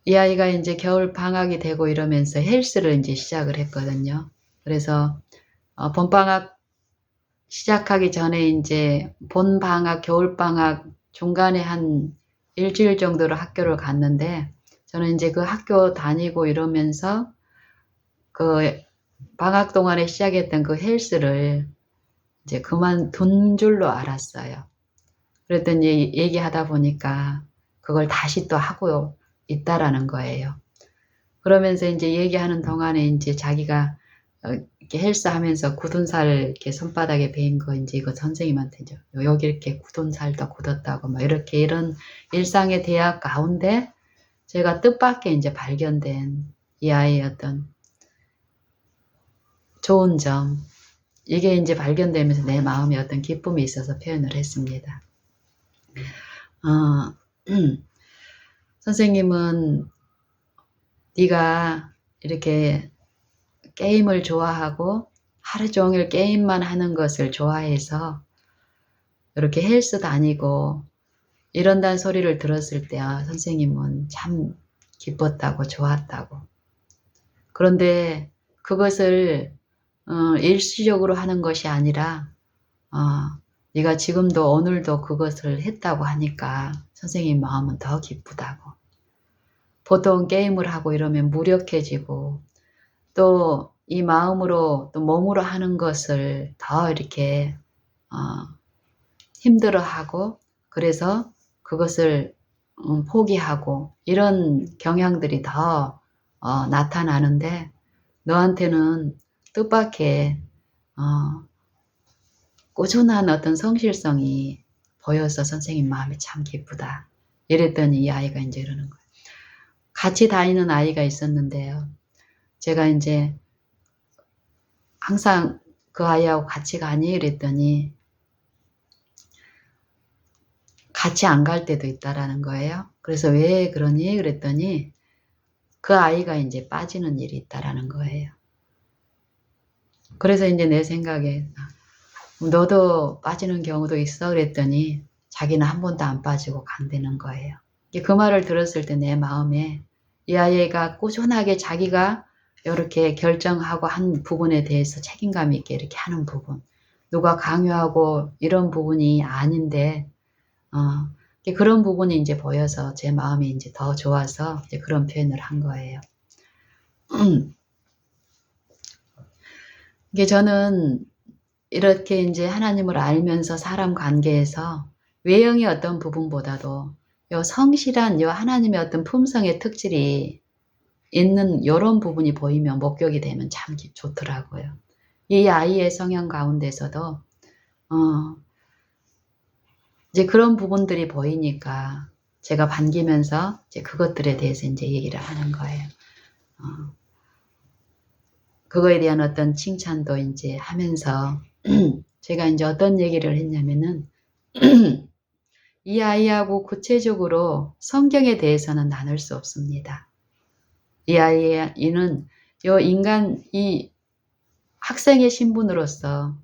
이 아이가 이제 겨울 방학이 되고 이러면서 헬스를 이제 시작을 했거든요. 그래서 봄방학 시작하기 전에 이제 봄방학, 겨울방학 중간에 한 일주일 정도로 학교를 갔는데 저는 이제 그 학교 다니고 이러면서 그 방학 동안에 시작했던 그 헬스를 이제 그만둔 줄로 알았어요. 그랬더니 얘기하다 보니까 그걸 다시 또 하고 있다라는 거예요. 그러면서 이제 얘기하는 동안에 이제 자기가 이렇게 헬스 하면서 굳은 살 이렇게 손바닥에 베인 거 이제 이거 선생님한테 이제 여기 이렇게 굳은 살도 굳었다고 뭐 이렇게 이런 일상의 대화 가운데 제가 뜻밖의 이제 발견된 이 아이의 어떤 좋은 점, 이게 이제 발견되면서 내 마음에 어떤 기쁨이 있어서 표현을 했습니다. 선생님은 네가 이렇게 게임을 좋아하고 하루 종일 게임만 하는 것을 좋아해서 이렇게 헬스 다니고 이런다는 소리를 들었을 때 선생님은 참 기뻤다고 좋았다고. 그런데 그것을 일시적으로 하는 것이 아니라 네가 지금도 오늘도 그것을 했다고 하니까 선생님 마음은 더 기쁘다고. 보통 게임을 하고 이러면 무력해지고 또 이 마음으로 또 몸으로 하는 것을 더 이렇게 힘들어하고 그래서 그것을 포기하고 이런 경향들이 더 나타나는데 너한테는 뜻밖의 꾸준한 어떤 성실성이 보여서 선생님 마음이 참 기쁘다. 이랬더니 이 아이가 이제 이러는 거예요. 같이 다니는 아이가 있었는데요. 제가 이제 항상 그 아이하고 같이 가니? 이랬더니 같이 안 갈 때도 있다라는 거예요. 그래서 왜 그러니? 그랬더니 그 아이가 이제 빠지는 일이 있다라는 거예요. 그래서 이제 내 생각에 너도 빠지는 경우도 있어? 그랬더니 자기는 한 번도 안 빠지고 간다는 거예요. 그 말을 들었을 때 내 마음에 이 아이가 꾸준하게 자기가 이렇게 결정하고 한 부분에 대해서 책임감 있게 이렇게 하는 부분, 누가 강요하고 이런 부분이 아닌데 그런 부분이 이제 보여서 제 마음이 이제 더 좋아서 이제 그런 표현을 한 거예요. 이게 저는 이렇게 이제 하나님을 알면서 사람 관계에서 외형의 어떤 부분보다도 요 성실한 요 하나님의 어떤 품성의 특질이 있는 요런 부분이 보이면 목격이 되면 참 좋더라고요. 이 아이의 성향 가운데서도 이제 그런 부분들이 보이니까 제가 반기면서 이제 그것들에 대해서 이제 얘기를 하는 거예요. 그거에 대한 어떤 칭찬도 이제 하면서 제가 이제 어떤 얘기를 했냐면은 이 아이하고 구체적으로 성경에 대해서는 나눌 수 없습니다. 이 아이는 요 인간 이 학생의 신분으로서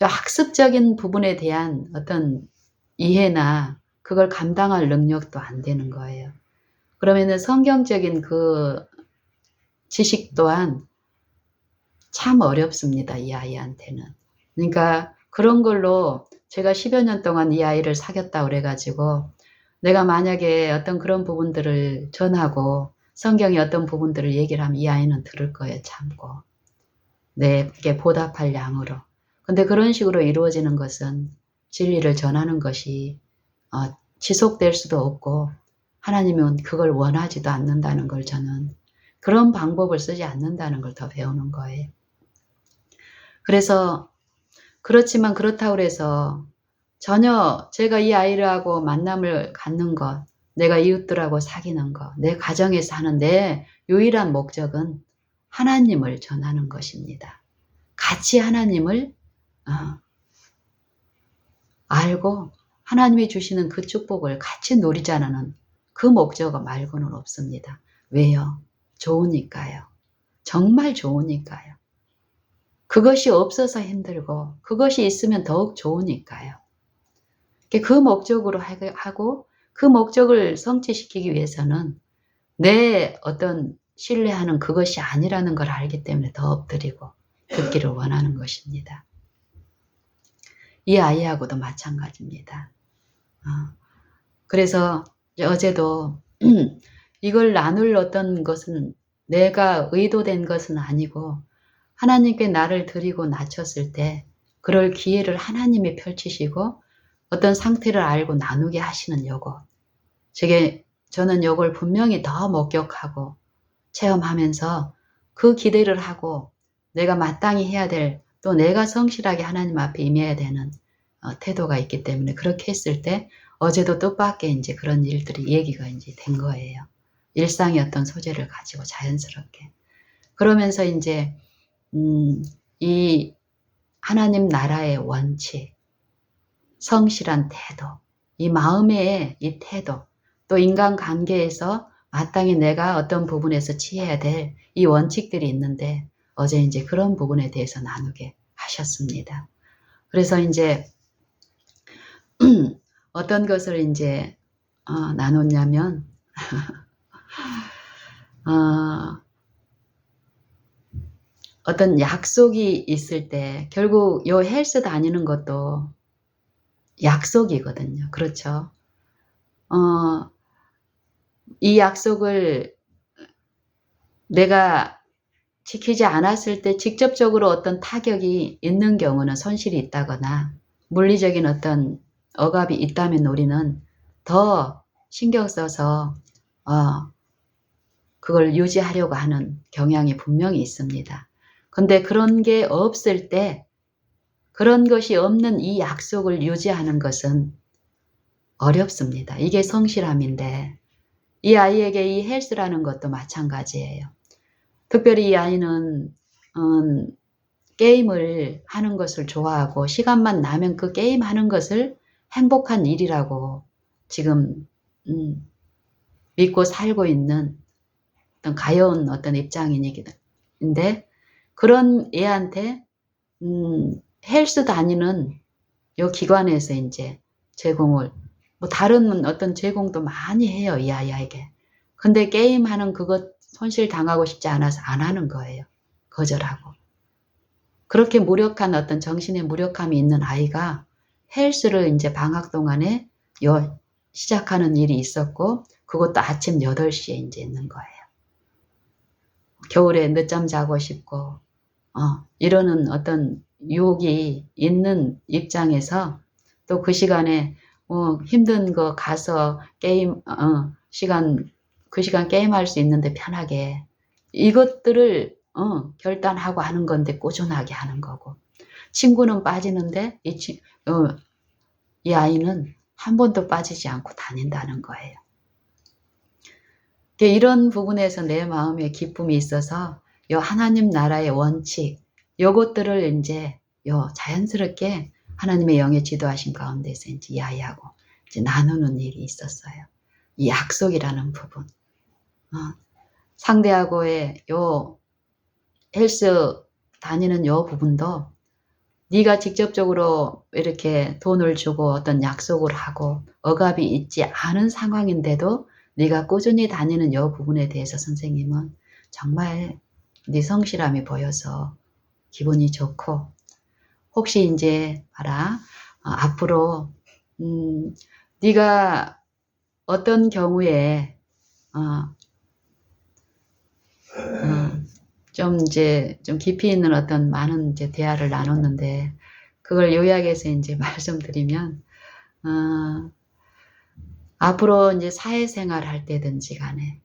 요 학습적인 부분에 대한 어떤 이해나 그걸 감당할 능력도 안 되는 거예요. 그러면은 성경적인 그 지식 또한 참 어렵습니다. 이 아이한테는. 그러니까 그런 걸로 제가 10여 년 동안 이 아이를 사귀었다 그래가지고 내가 만약에 어떤 그런 부분들을 전하고 성경의 어떤 부분들을 얘기를 하면 이 아이는 들을 거예요. 참고. 내게 보답할 양으로. 근데 그런 식으로 이루어지는 것은 진리를 전하는 것이 지속될 수도 없고 하나님은 그걸 원하지도 않는다는 걸 저는 그런 방법을 쓰지 않는다는 걸 더 배우는 거예요. 그래서 그렇지만 그렇다고 해서 전혀 제가 이 아이하고 만남을 갖는 것, 내가 이웃들하고 사귀는 것, 내 가정에서 하는 내 유일한 목적은 하나님을 전하는 것입니다. 같이 하나님을 알고 하나님이 주시는 그 축복을 같이 누리자는 그 목적 말고는 없습니다. 왜요? 좋으니까요. 정말 좋으니까요. 그것이 없어서 힘들고 그것이 있으면 더욱 좋으니까요. 그 목적으로 하고 그 목적을 성취시키기 위해서는 내 어떤 신뢰하는 그것이 아니라는 걸 알기 때문에 더 엎드리고 듣기를 원하는 것입니다. 이 아이하고도 마찬가지입니다. 그래서 어제도 이걸 나눌 어떤 것은 내가 의도된 것은 아니고 하나님께 나를 드리고 낮췄을 때 그럴 기회를 하나님이 펼치시고 어떤 상태를 알고 나누게 하시는 요거. 저는 요걸 분명히 더 목격하고 체험하면서 그 기대를 하고 내가 마땅히 해야 될 또 내가 성실하게 하나님 앞에 임해야 되는 태도가 있기 때문에 그렇게 했을 때 어제도 뜻밖의 이제 그런 일들이 얘기가 이제 된 거예요. 일상의 어떤 소재를 가지고 자연스럽게. 그러면서 이제 이 하나님 나라의 원칙, 성실한 태도, 이 마음의 이 태도, 또 인간관계에서 마땅히 내가 어떤 부분에서 취해야 될 이 원칙들이 있는데 어제 이제 그런 부분에 대해서 나누게 하셨습니다. 그래서 이제 어떤 것을 이제 나눴냐면 어떤 약속이 있을 때 결국 요 헬스 다니는 것도 약속이거든요. 그렇죠. 이 약속을 내가 지키지 않았을 때 직접적으로 어떤 타격이 있는 경우는 손실이 있다거나 물리적인 어떤 억압이 있다면 우리는 더 신경 써서 그걸 유지하려고 하는 경향이 분명히 있습니다. 근데 그런 게 없을 때, 그런 것이 없는 이 약속을 유지하는 것은 어렵습니다. 이게 성실함인데, 이 아이에게 이 헬스라는 것도 마찬가지예요. 특별히 이 아이는 게임을 하는 것을 좋아하고 시간만 나면 그 게임하는 것을 행복한 일이라고 지금 믿고 살고 있는 어떤 가여운 어떤 입장인데, 그런 애한테 헬스 다니는 요 기관에서 이제 제공을, 뭐 다른 어떤 제공도 많이 해요, 이 아이에게. 근데 게임하는 그것 손실 당하고 싶지 않아서 안 하는 거예요. 거절하고. 그렇게 무력한 어떤 정신의 무력함이 있는 아이가 헬스를 이제 방학 동안에 시작하는 일이 있었고, 그것도 아침 8시에 이제 있는 거예요. 겨울에 늦잠 자고 싶고, 이러는 어떤 유혹이 있는 입장에서 또 그 시간에 힘든 거 가서 게임, 그 시간 게임할 수 있는데 편하게. 이것들을 결단하고 하는 건데 꾸준하게 하는 거고. 친구는 빠지는데 이 아이는 한 번도 빠지지 않고 다닌다는 거예요. 이런 부분에서 내 마음에 기쁨이 있어서 요 하나님 나라의 원칙, 요것들을 이제 자연스럽게 하나님의 영의 지도하신 가운데서 이제 이 아이하고 이제 나누는 일이 있었어요. 이 약속이라는 부분. 상대하고의 요 헬스 다니는 요 부분도 네가 직접적으로 이렇게 돈을 주고 어떤 약속을 하고 억압이 있지 않은 상황인데도 네가 꾸준히 다니는 요 부분에 대해서 선생님은 정말 네 성실함이 보여서 기분이 좋고, 혹시 이제 봐라, 앞으로 네가 어떤 경우에 좀 깊이 있는 어떤 많은 이제 대화를 나눴는데, 그걸 요약해서 이제 말씀드리면, 앞으로 이제 사회생활 할 때든지 간에,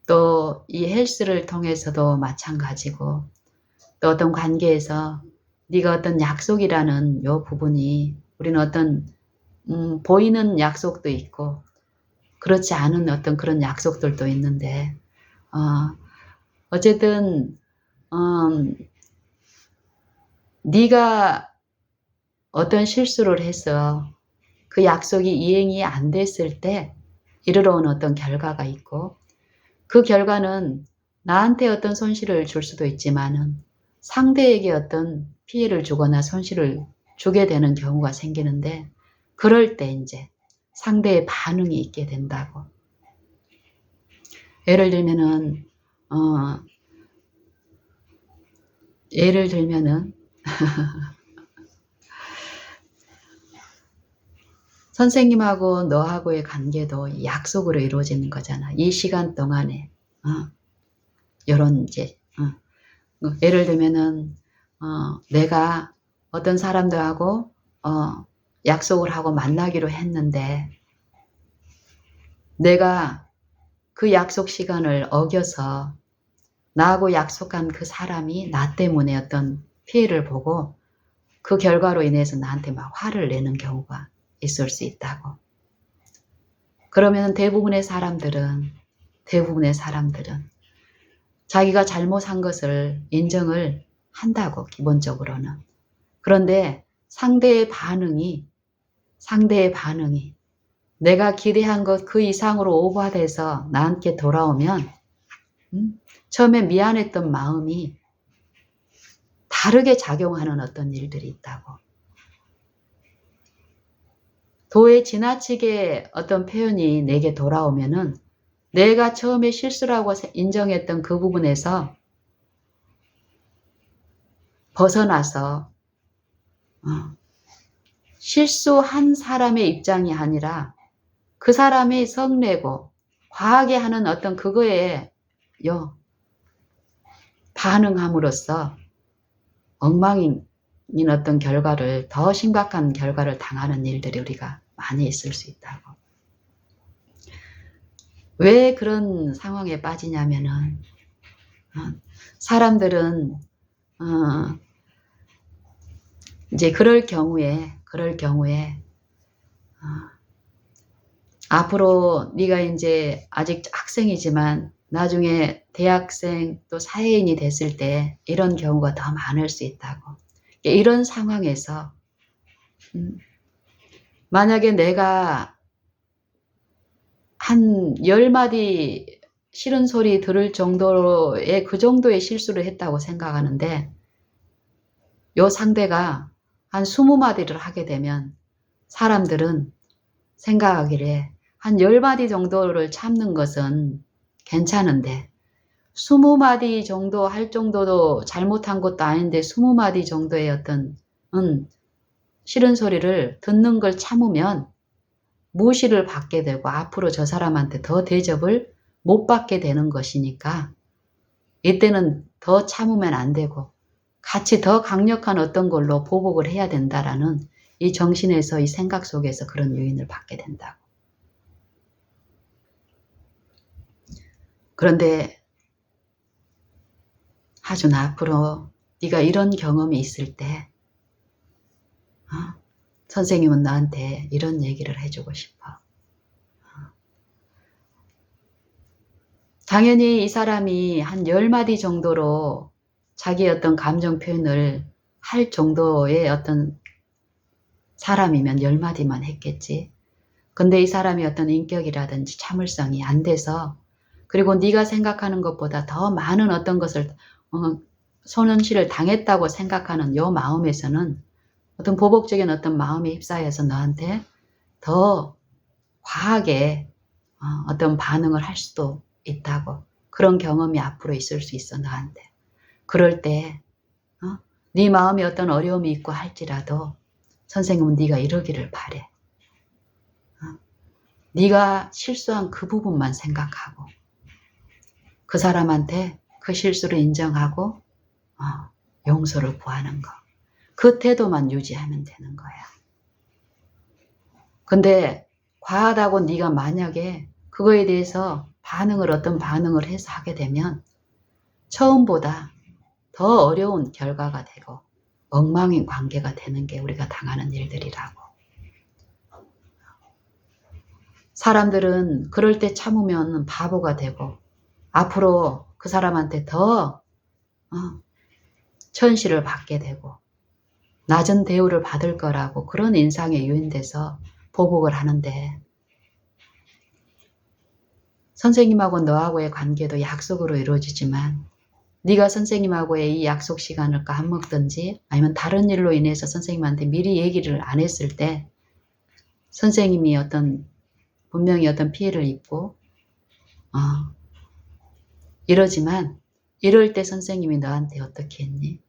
또 이 헬스를 통해서도 마찬가지고, 또 어떤 관계에서 네가 어떤 약속이라는 요 부분이, 우리는 어떤 보이는 약속도 있고 그렇지 않은 어떤 그런 약속들도 있는데, 어쨌든 네가 어떤 실수를 해서 그 약속이 이행이 안 됐을 때 이르러 온 어떤 결과가 있고, 그 결과는 나한테 어떤 손실을 줄 수도 있지만은 상대에게 어떤 피해를 주거나 손실을 주게 되는 경우가 생기는데, 그럴 때 이제 상대의 반응이 있게 된다고. 예를 들면은 선생님하고 너하고의 관계도 약속으로 이루어지는 거잖아. 이 시간 동안에 요런 이제 예를 들면은 내가 어떤 사람들하고 약속을 하고 만나기로 했는데, 내가 그 약속 시간을 어겨서 나하고 약속한 그 사람이 나 때문에 어떤 피해를 보고 그 결과로 인해서 나한테 막 화를 내는 경우가 있을 수 있다고. 그러면 대부분의 사람들은 자기가 잘못한 것을 인정을 한다고, 기본적으로는. 그런데 상대의 반응이 내가 기대한 것 그 이상으로 오버돼서 나한테 돌아오면 처음에 미안했던 마음이 다르게 작용하는 어떤 일들이 있다고. 도에 지나치게 어떤 표현이 내게 돌아오면은 내가 처음에 실수라고 인정했던 그 부분에서 벗어나서 실수한 사람의 입장이 아니라 그 사람이 성내고 과하게 하는 어떤 그거에 반응함으로써 엉망인 어떤 결과를, 더 심각한 결과를 당하는 일들이 우리가 많이 있을 수 있다고. 왜 그런 상황에 빠지냐면은 사람들은 이제 그럴 경우에 앞으로 네가 이제 아직 학생이지만 나중에 대학생 또 사회인이 됐을 때 이런 경우가 더 많을 수 있다고. 이런 상황에서 만약에 내가 한 10마디 싫은 소리 들을 정도의 그 정도의 실수를 했다고 생각하는데 요 상대가 한 20마디를 하게 되면 사람들은 생각하기를 한 10마디 정도를 참는 것은 괜찮은데 20마디 정도 할 정도도 잘못한 것도 아닌데 20마디 정도의 어떤 싫은 소리를 듣는 걸 참으면 무시를 받게 되고 앞으로 저 사람한테 더 대접을 못 받게 되는 것이니까 이때는 더 참으면 안 되고 같이 더 강력한 어떤 걸로 보복을 해야 된다라는 이 정신에서 이 생각 속에서 그런 요인을 받게 된다고. 그런데 하준아, 앞으로 네가 이런 경험이 있을 때 선생님은 너한테 이런 얘기를 해주고 싶어. 당연히 이 사람이 한 10마디 정도로 자기의 어떤 감정 표현을 할 정도의 어떤 사람이면 10마디만 했겠지. 근데 이 사람이 어떤 인격이라든지 참을성이 안 돼서 그리고 네가 생각하는 것보다 더 많은 어떤 것을 손현실을 당했다고 생각하는 요 마음에서는 어떤 보복적인 어떤 마음에 휩싸여서 너한테 더 과하게 어떤 반응을 할 수도 있다고. 그런 경험이 앞으로 있을 수 있어 너한테. 그럴 때 네 마음에 어떤 어려움이 있고 할지라도 선생님은 네가 이러기를 바래. 네가 실수한 그 부분만 생각하고 그 사람한테 그 실수를 인정하고 용서를 구하는 거. 그 태도만 유지하면 되는 거야. 근데 과하다고 네가 만약에 그거에 대해서 어떤 반응을 해서 하게 되면 처음보다 더 어려운 결과가 되고 엉망인 관계가 되는 게 우리가 당하는 일들이라고. 사람들은 그럴 때 참으면 바보가 되고 앞으로 그 사람한테 더 천시를 받게 되고 낮은 대우를 받을 거라고 그런 인상에 유인돼서 보복을 하는데 선생님하고 너하고의 관계도 약속으로 이루어지지만 네가 선생님하고의 이 약속 시간을 까먹든지 아니면 다른 일로 인해서 선생님한테 미리 얘기를 안 했을 때 선생님이 분명히 어떤 피해를 입고 이러지만 이럴 때 선생님이 너한테 어떻게 했니?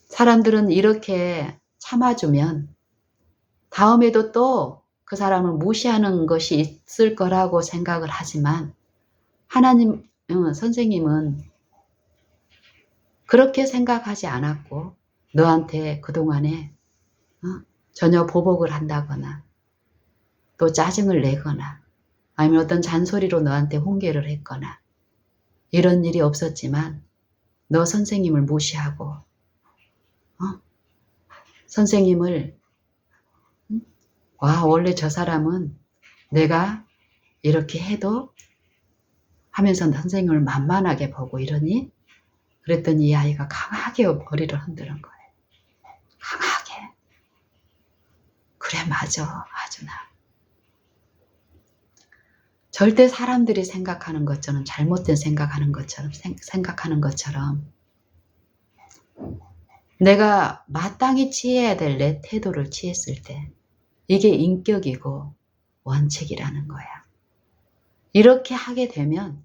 사람들은 이렇게 참아주면 다음에도 또 그 사람을 무시하는 것이 있을 거라고 생각을 하지만 선생님은 그렇게 생각하지 않았고 너한테 그동안에 전혀 보복을 한다거나 또 짜증을 내거나 아니면 어떤 잔소리로 너한테 훈계를 했거나 이런 일이 없었지만 너 선생님을 무시하고 선생님을 원래 저 사람은 내가 이렇게 해도 하면서 선생님을 만만하게 보고 이러니? 그랬더니 이 아이가 강하게 머리를 흔드는 거예요. 강하게. 그래 맞아 하준아. 절대 사람들이 생각하는 것처럼 잘못된 생각하는 것처럼 내가 마땅히 취해야 될 내 태도를 취했을 때 이게 인격이고 원칙이라는 거야. 이렇게 하게 되면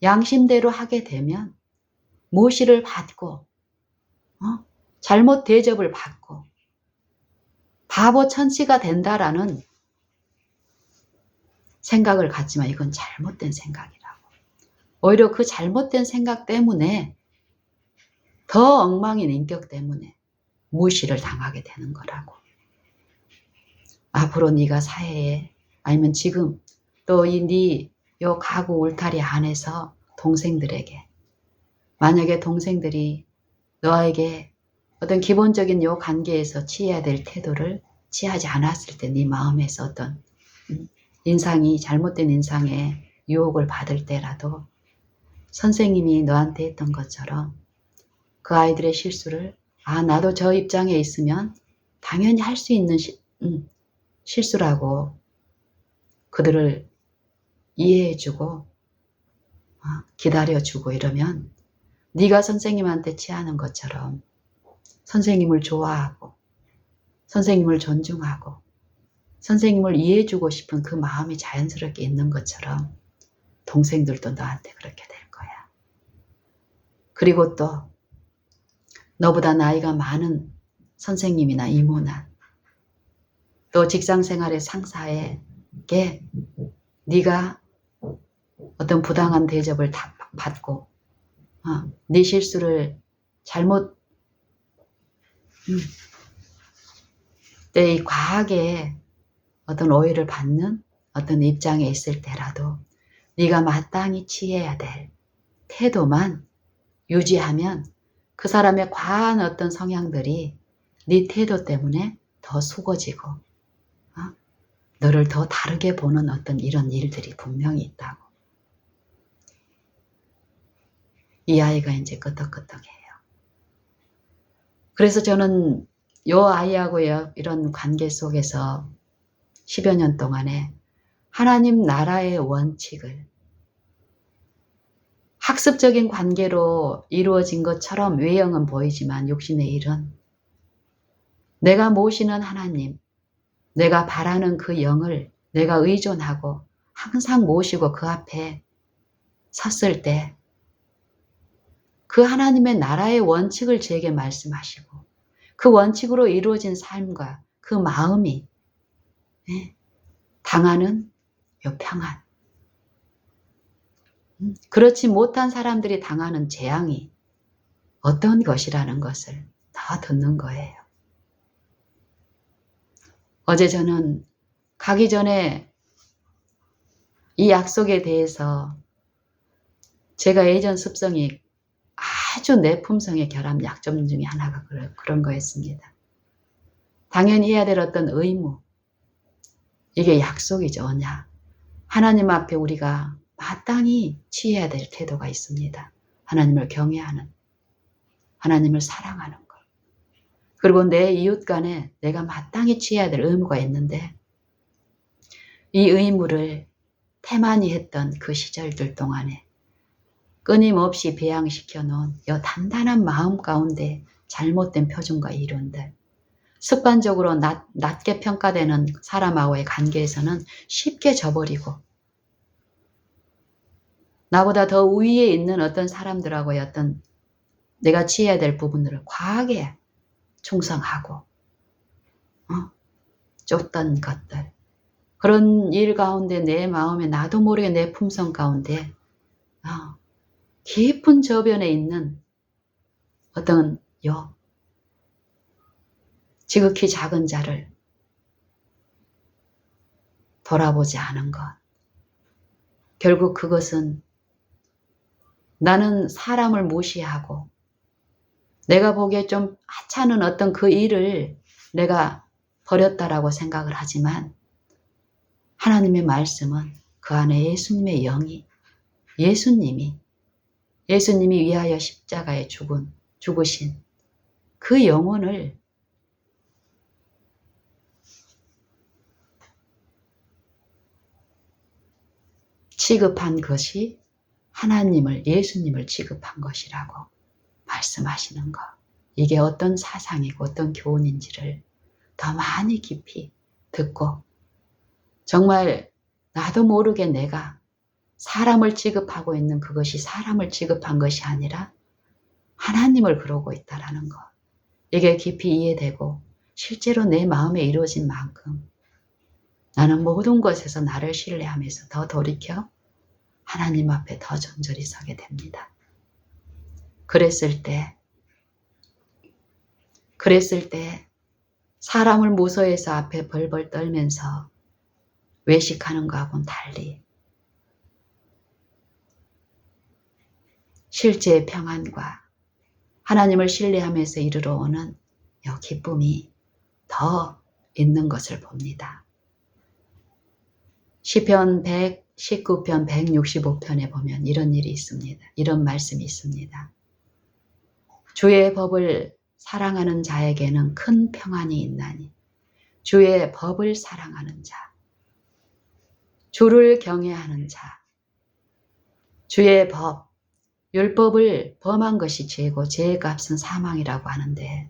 양심대로 하게 되면 무시를 받고 잘못 대접을 받고 바보 천치가 된다라는 생각을 갖지만 이건 잘못된 생각이라고. 오히려 그 잘못된 생각 때문에 더 엉망인 인격 때문에 무시를 당하게 되는 거라고. 앞으로 네가 사회에 아니면 지금 또 네 요 가구 울타리 안에서 동생들에게 만약에 동생들이 너에게 어떤 기본적인 요 관계에서 취해야 될 태도를 취하지 않았을 때 네 마음에서 어떤 인상이 잘못된 인상에 유혹을 받을 때라도 선생님이 너한테 했던 것처럼 그 아이들의 실수를 나도 저 입장에 있으면 당연히 할 수 있는 실수라고 그들을 이해해주고 기다려주고 이러면 네가 선생님한테 취하는 것처럼 선생님을 좋아하고 선생님을 존중하고 선생님을 이해해주고 싶은 그 마음이 자연스럽게 있는 것처럼 동생들도 너한테 그렇게 될 거야. 그리고 또 너보다 나이가 많은 선생님이나 이모나 또 직장생활의 상사에게 네가 어떤 부당한 대접을 받고 네 실수를 잘못 때 과하게 어떤 오해를 받는 어떤 입장에 있을 때라도 네가 마땅히 취해야 될 태도만 유지하면 그 사람의 과한 어떤 성향들이 네 태도 때문에 더 숙어지고 너를 더 다르게 보는 어떤 이런 일들이 분명히 있다고. 이 아이가 이제 끄떡끄떡해요. 그래서 저는 요 아이하고의 이런 관계 속에서 10여 년 동안에 하나님 나라의 원칙을 학습적인 관계로 이루어진 것처럼 외형은 보이지만 육신의 일은 내가 모시는 하나님, 내가 바라는 그 영을 내가 의존하고 항상 모시고 그 앞에 섰을 때 그 하나님의 나라의 원칙을 제게 말씀하시고 그 원칙으로 이루어진 삶과 그 마음이 당하는 요 평안, 그렇지 못한 사람들이 당하는 재앙이 어떤 것이라는 것을 다 듣는 거예요. 어제 저는 가기 전에 이 약속에 대해서 제가 예전 습성이 아주 내 품성의 결함 약점 중에 하나가 그런 거였습니다. 당연히 해야 될 어떤 의무, 이게 약속이죠. 언약. 하나님 앞에 우리가 마땅히 취해야 될 태도가 있습니다. 하나님을 경외하는, 하나님을 사랑하는 것. 그리고 내 이웃 간에 내가 마땅히 취해야 될 의무가 있는데 이 의무를 태만히 했던 그 시절들 동안에 끊임없이 배양시켜 놓은 이 단단한 마음 가운데 잘못된 표준과 이론들, 습관적으로 낮게 평가되는 사람하고의 관계에서는 쉽게 져버리고 나보다 더 위에 있는 어떤 사람들하고의 어떤 내가 취해야 될 부분들을 과하게 충성하고 쫓던 것들, 그런 일 가운데 내 마음에 나도 모르게 내 품성 가운데 깊은 저변에 있는 어떤 지극히 작은 자를 돌아보지 않은 것. 결국 그것은 나는 사람을 무시하고 내가 보기에 좀 하찮은 어떤 그 일을 내가 버렸다라고 생각을 하지만 하나님의 말씀은 그 안에 예수님의 영이 예수님이 위하여 십자가에 죽으신 그 영혼을 취급한 것이 하나님을, 예수님을 취급한 것이라고 말씀하시는 것. 이게 어떤 사상이고 어떤 교훈인지를 더 많이 깊이 듣고 정말 나도 모르게 내가 사람을 취급하고 있는 그것이 사람을 취급한 것이 아니라 하나님을 그러고 있다라는 것. 이게 깊이 이해되고 실제로 내 마음에 이루어진 만큼 나는 모든 것에서 나를 신뢰하면서 더 돌이켜 하나님 앞에 더 정절히 서게 됩니다. 그랬을 때 사람을 무서워해서 앞에 벌벌 떨면서 외식하는 것하고는 달리 실제의 평안과 하나님을 신뢰하면서 이르러 오는 이 기쁨이 더 있는 것을 봅니다. 시편 119편 165편에 보면 이런 일이 있습니다. 이런 말씀이 있습니다. 주의 법을 사랑하는 자에게는 큰 평안이 있나니 주의 법을 사랑하는 자, 주를 경외하는 자, 주의 법, 율법을 범한 것이 죄고 죄의 값은 사망이라고 하는데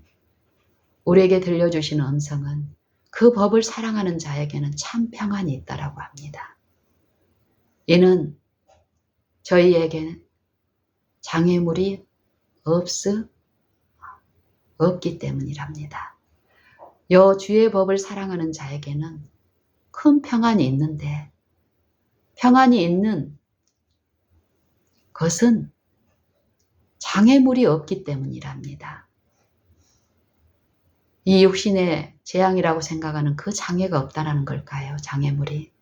우리에게 들려주시는 음성은 그 법을 사랑하는 자에게는 참 평안이 있다라고 합니다. 이는 저희에게는 장애물이 없기 때문이랍니다. 요 주의 법을 사랑하는 자에게는 큰 평안이 있는데 평안이 있는 것은 장애물이 없기 때문이랍니다. 이 육신의 재앙이라고 생각하는 그 장애가 없다는 걸까요? 장애물이.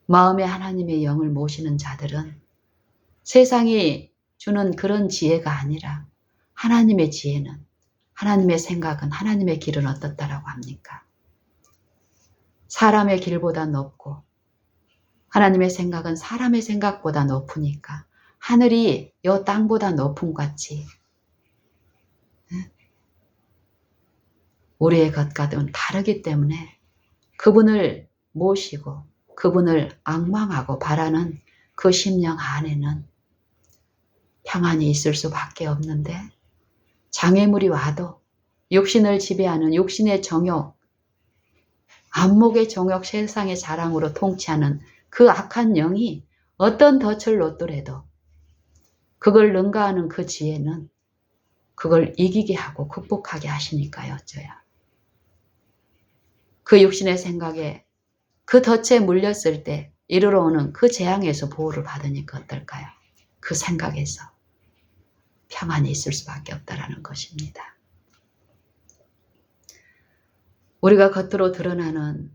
마음에 하나님의 영을 모시는 자들은 세상이 주는 그런 지혜가 아니라 하나님의 지혜는, 하나님의 생각은, 하나님의 길은 어떻다라고 합니까? 사람의 길보다 높고 하나님의 생각은 사람의 생각보다 높으니까 하늘이 요 땅보다 높은 것 같이 우리의 것과는 다르기 때문에 그분을 모시고 그분을 앙망하고 바라는 그 심령 안에는 평안이 있을 수밖에 없는데 장애물이 와도 육신을 지배하는 육신의 정욕, 안목의 정욕, 세상의 자랑으로 통치하는 그 악한 영이 어떤 덫을 놓더라도 그걸 능가하는 그 지혜는 그걸 이기게 하고 극복하게 하시니까요. 어쩌야. 그 육신의 생각에 그 덫에 물렸을 때 이르러 오는 그 재앙에서 보호를 받으니까 어떨까요? 그 생각에서 평안이 있을 수밖에 없다라는 것입니다. 우리가 겉으로 드러나는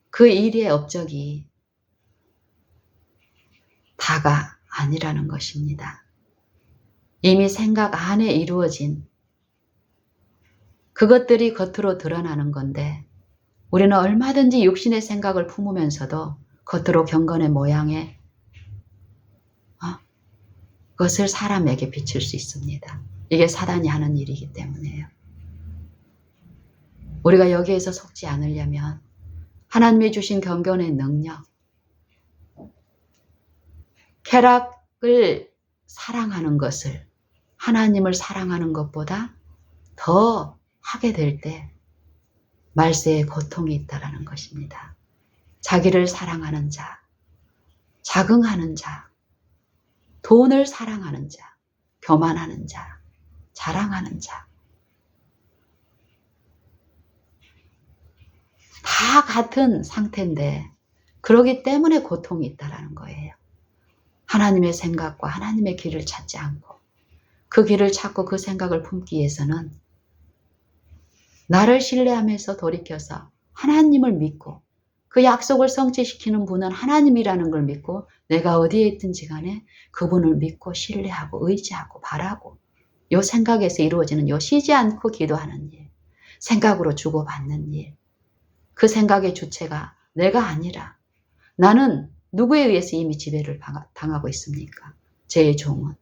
그 일의 업적이 다가 아니라는 것입니다. 이미 생각 안에 이루어진 그것들이 겉으로 드러나는 건데 우리는 얼마든지 육신의 생각을 품으면서도 겉으로 경건의 모양의 그것을 사람에게 비칠 수 있습니다. 이게 사단이 하는 일이기 때문에요. 우리가 여기에서 속지 않으려면 하나님이 주신 경건의 능력, 쾌락을 사랑하는 것을 하나님을 사랑하는 것보다 더 하게 될 때 말세에 고통이 있다라는 것입니다. 자기를 사랑하는 자, 자긍하는 자, 돈을 사랑하는 자, 교만하는 자, 자랑하는 자. 다 같은 상태인데 그러기 때문에 고통이 있다라는 거예요. 하나님의 생각과 하나님의 길을 찾지 않고 그 길을 찾고 그 생각을 품기 위해서는 나를 신뢰하면서 돌이켜서 하나님을 믿고 그 약속을 성취시키는 분은 하나님이라는 걸 믿고 내가 어디에 있든지 간에 그분을 믿고 신뢰하고 의지하고 바라고 요 생각에서 이루어지는 요 쉬지 않고 기도하는 일, 생각으로 주고받는 일, 그 생각의 주체가 내가 아니라 나는 누구에 의해서 이미 지배를 당하고 있습니까? 제 종은.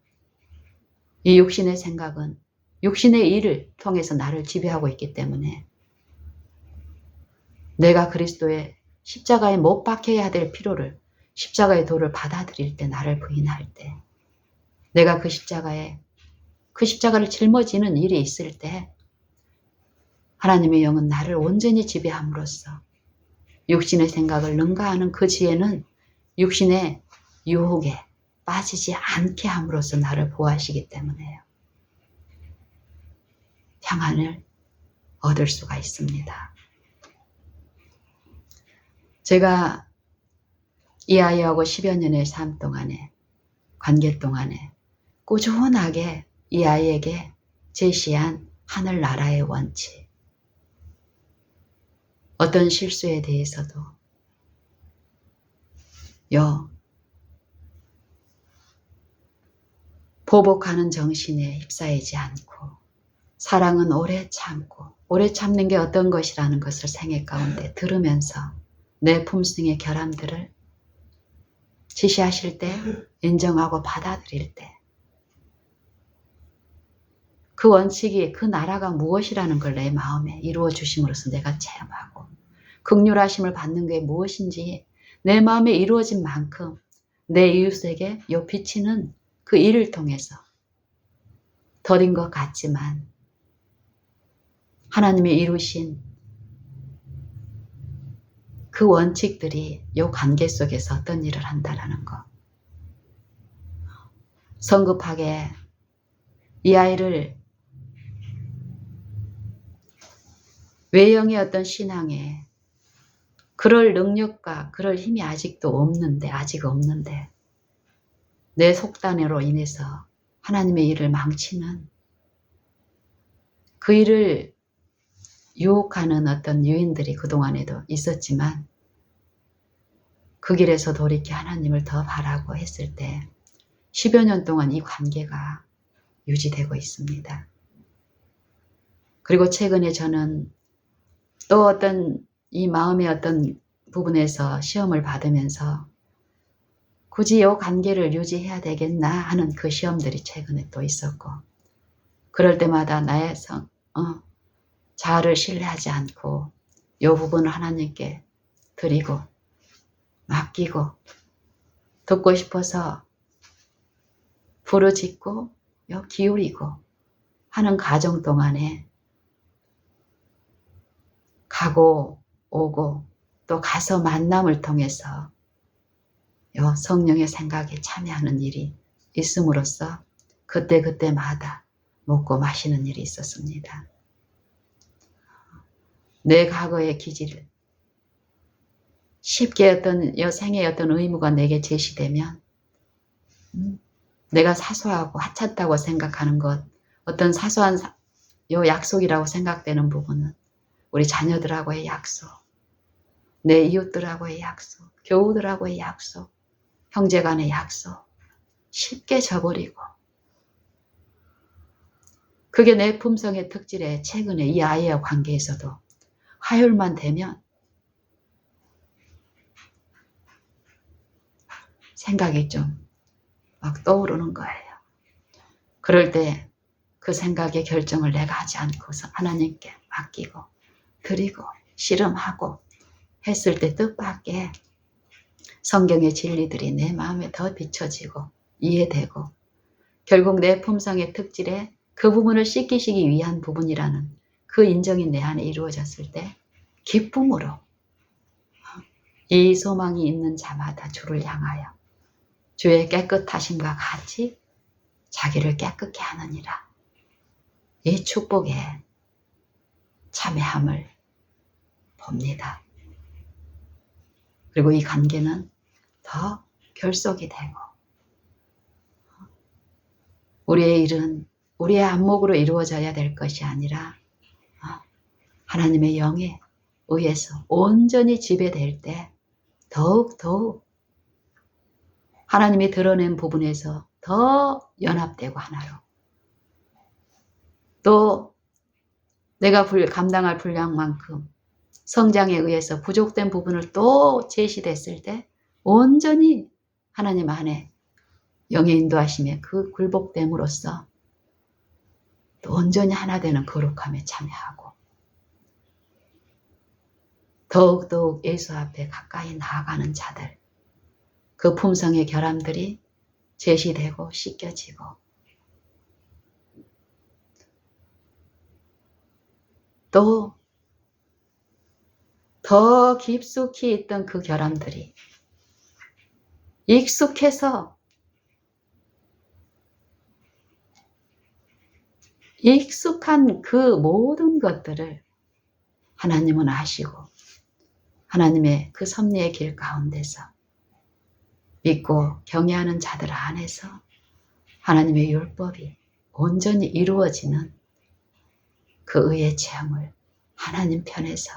이 육신의 생각은 육신의 일을 통해서 나를 지배하고 있기 때문에 내가 그리스도의 십자가에 못 박혀야 될 필요를 십자가의 도를 받아들일 때 나를 부인할 때 내가 그 십자가를 짊어지는 일이 있을 때 하나님의 영은 나를 온전히 지배함으로써 육신의 생각을 능가하는 그 지혜는 육신의 유혹에 빠지지 않게 함으로써 나를 보호하시기 때문에요. 평안을 얻을 수가 있습니다. 제가 이 아이하고 10여 년의 삶 동안에, 관계 동안에 꾸준하게 이 아이에게 제시한 하늘나라의 원칙, 어떤 실수에 대해서도 보복하는 정신에 휩싸이지 않고, 사랑은 오래 참고, 오래 참는 게 어떤 것이라는 것을 생애 가운데 들으면서 내 품성의 결함들을 지시하실 때 인정하고 받아들일 때, 그 원칙이, 그 나라가 무엇이라는 걸 내 마음에 이루어 주심으로써 내가 체험하고, 긍휼하심을 받는 게 무엇인지 내 마음에 이루어진 만큼 내 이웃에게 요 비치는 그 일을 통해서 더딘 것 같지만 하나님이 이루신 그 원칙들이 요 관계 속에서 어떤 일을 한다라는 거. 성급하게 이 아이를 외형의 어떤 신앙에 그럴 능력과 그럴 힘이 아직 없는데 내 속단으로 인해서 하나님의 일을 망치는, 그 일을 유혹하는 어떤 요인들이 그동안에도 있었지만 그 길에서 돌이켜 하나님을 더 바라고 했을 때 10여 년 동안 이 관계가 유지되고 있습니다. 그리고 최근에 저는 또 어떤 이 마음의 어떤 부분에서 시험을 받으면서 굳이 이 관계를 유지해야 되겠나 하는 그 시험들이 최근에 또 있었고, 그럴 때마다 나의 자아를 신뢰하지 않고 이 부분을 하나님께 드리고 맡기고 듣고 싶어서 부르짖고 기울이고 하는 과정 동안에 가고 오고 또 가서 만남을 통해서 성령의 생각에 참여하는 일이 있음으로써 그때그때마다 먹고 마시는 일이 있었습니다. 내 과거의 기질을 쉽게 어떤 생의 어떤 의무가 내게 제시되면 내가 사소하고 하찮다고 생각하는 것, 어떤 사소한 약속이라고 생각되는 부분은 우리 자녀들하고의 약속, 내 이웃들하고의 약속, 교우들하고의 약속, 형제간의 약속 쉽게 저버리고, 그게 내 품성의 특질에 최근에 이 아이와 관계에서도 화요일만 되면 생각이 좀 막 떠오르는 거예요. 그럴 때 그 생각의 결정을 내가 하지 않고서 하나님께 맡기고 드리고 씨름하고 했을 때 뜻밖의 성경의 진리들이 내 마음에 더 비춰지고 이해되고, 결국 내 품성의 특질에 그 부분을 씻기시기 위한 부분이라는 그 인정이 내 안에 이루어졌을 때 기쁨으로 이 소망이 있는 자마다 주를 향하여 주의 깨끗하심과 같이 자기를 깨끗게 하느니라, 이 축복에 참여함을 봅니다. 그리고 이 관계는 더 결속이 되고, 우리의 일은 우리의 안목으로 이루어져야 될 것이 아니라 하나님의 영에 의해서 온전히 지배될 때 더욱 하나님이 드러낸 부분에서 더 연합되고 하나로, 또 내가 감당할 분량만큼 성장에 의해서 부족된 부분을 또 제시됐을 때 온전히 하나님 안에 영의 인도하심에 그 굴복됨으로써 또 온전히 하나 되는 거룩함에 참여하고 더욱더욱 예수 앞에 가까이 나아가는 자들, 그 품성의 결함들이 제시되고 씻겨지고, 또 더 깊숙이 있던 그 결함들이 익숙한 그 모든 것들을 하나님은 아시고 하나님의 그 섭리의 길 가운데서 믿고 경외하는 자들 안에서 하나님의 율법이 온전히 이루어지는 그 의의 체험을 하나님 편에서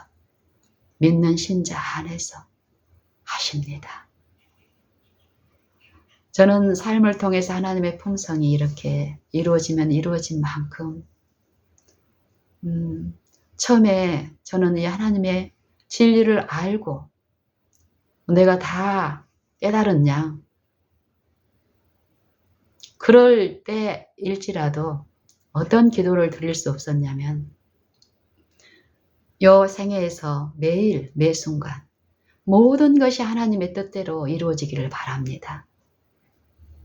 믿는 신자 안에서 하십니다. 저는 삶을 통해서 하나님의 품성이 이렇게 이루어지면 이루어진 만큼 처음에 저는 이 하나님의 진리를 알고 내가 다 깨달았냐 그럴 때일지라도 어떤 기도를 드릴 수 없었냐면 요 생애에서 매일 매순간 모든 것이 하나님의 뜻대로 이루어지기를 바랍니다.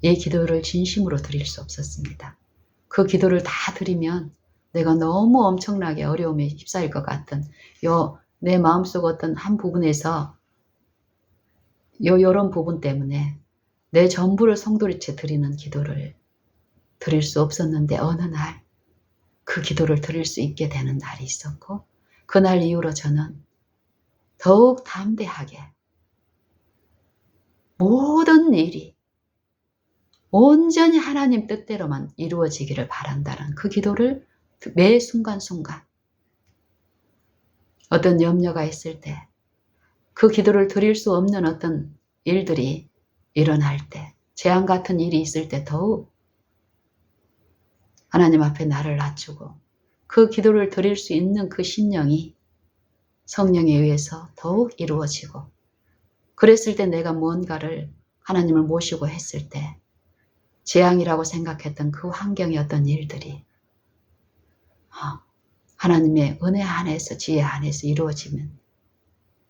이 기도를 진심으로 드릴 수 없었습니다. 그 기도를 다 드리면 내가 너무 엄청나게 어려움에 휩싸일 것 같은 내 마음속 어떤 한 부분에서 요런 부분 때문에 내 전부를 성도리째 드리는 기도를 드릴 수 없었는데 어느 날 그 기도를 드릴 수 있게 되는 날이 있었고 그날 이후로 저는 더욱 담대하게 모든 일이 온전히 하나님 뜻대로만 이루어지기를 바란다는 그 기도를 매 순간순간 어떤 염려가 있을 때 그 기도를 드릴 수 없는 어떤 일들이 일어날 때 재앙 같은 일이 있을 때 더욱 하나님 앞에 나를 낮추고 그 기도를 드릴 수 있는 그 심령이 성령에 의해서 더욱 이루어지고 그랬을 때 내가 무언가를 하나님을 모시고 했을 때 재앙이라고 생각했던 그 환경의 어떤 일들이 하나님의 은혜 안에서 지혜 안에서 이루어지면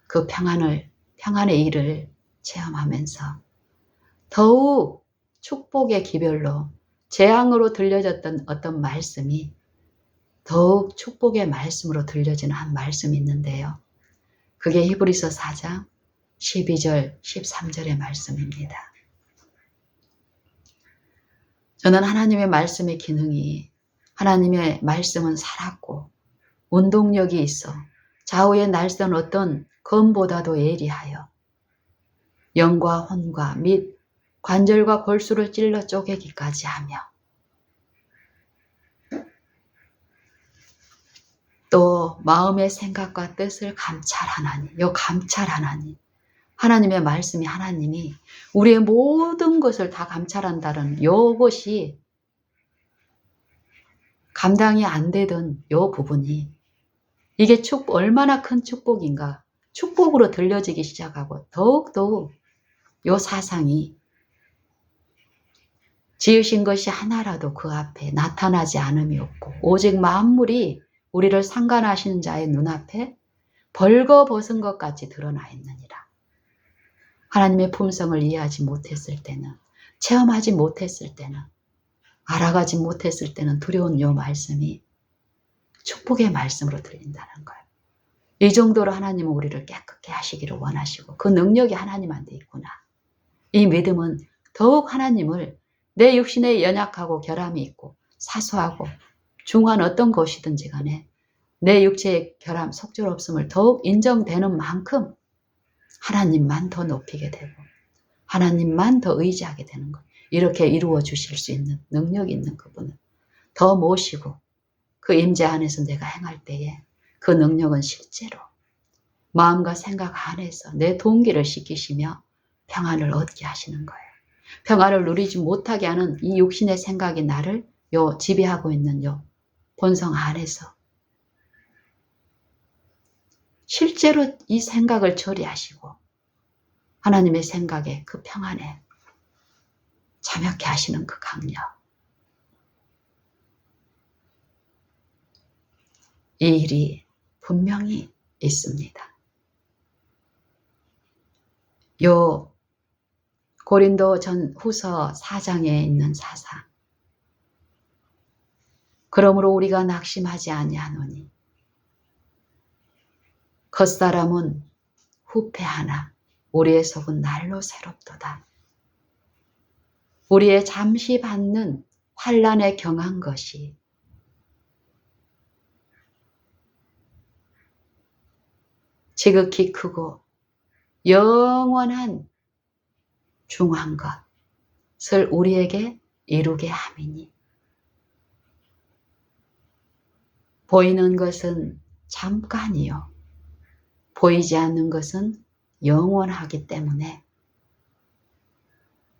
그 평안의 일을 체험하면서 더욱 축복의 기별로 재앙으로 들려졌던 어떤 말씀이 더욱 축복의 말씀으로 들려지는 한 말씀이 있는데요. 그게 히브리서 4장 12절 13절의 말씀입니다. 저는 하나님의 말씀의 기능이 하나님의 말씀은 살았고 운동력이 있어 좌우에 날선 어떤 검보다도 예리하여 영과 혼과 및 관절과 골수를 찔러 쪼개기까지 하며 또 마음의 생각과 뜻을 감찰하나니 감찰하나니 하나님의 말씀이 하나님이 우리의 모든 것을 다 감찰한다는 요것이 감당이 안 되던 요 부분이 이게 얼마나 큰 축복인가 축복으로 들려지기 시작하고 더욱더욱 요 사상이 지으신 것이 하나라도 그 앞에 나타나지 않음이 없고 오직 만물이 우리를 상관하시는 자의 눈앞에 벌거벗은 것 같이 드러나 있느니라. 하나님의 품성을 이해하지 못했을 때는 체험하지 못했을 때는 알아가지 못했을 때는 두려운 요 말씀이 축복의 말씀으로 들린다는 거예요. 이 정도로 하나님은 우리를 깨끗게 하시기를 원하시고 그 능력이 하나님한테 있구나. 이 믿음은 더욱 하나님을 내 육신에 연약하고 결함이 있고 사소하고 중한 어떤 것이든지 간에 내 육체의 결함, 속절없음을 더욱 인정되는 만큼 하나님만 더 높이게 되고 하나님만 더 의지하게 되는 것. 이렇게 이루어 주실 수 있는 능력이 있는 그분을 더 모시고 그 임재 안에서 내가 행할 때에 그 능력은 실제로 마음과 생각 안에서 내 동기를 시키시며 평안을 얻게 하시는 거예요. 평안을 누리지 못하게 하는 이 육신의 생각이 나를 지배하고 있는 본성 안에서 실제로 이 생각을 처리하시고 하나님의 생각에 그 평안에 참여케 하시는 그 강력. 이 일이 분명히 있습니다. 요 고린도 후서 4장에 있는 사상. 그러므로 우리가 낙심하지 아니하노니 겉사람은 후패하나 우리의 속은 날로 새롭도다. 우리의 잠시 받는 환난에 경한 것이 지극히 크고 영원한 중한 것을 우리에게 이루게 함이니 보이는 것은 잠깐이요 보이지 않는 것은 영원하기 때문에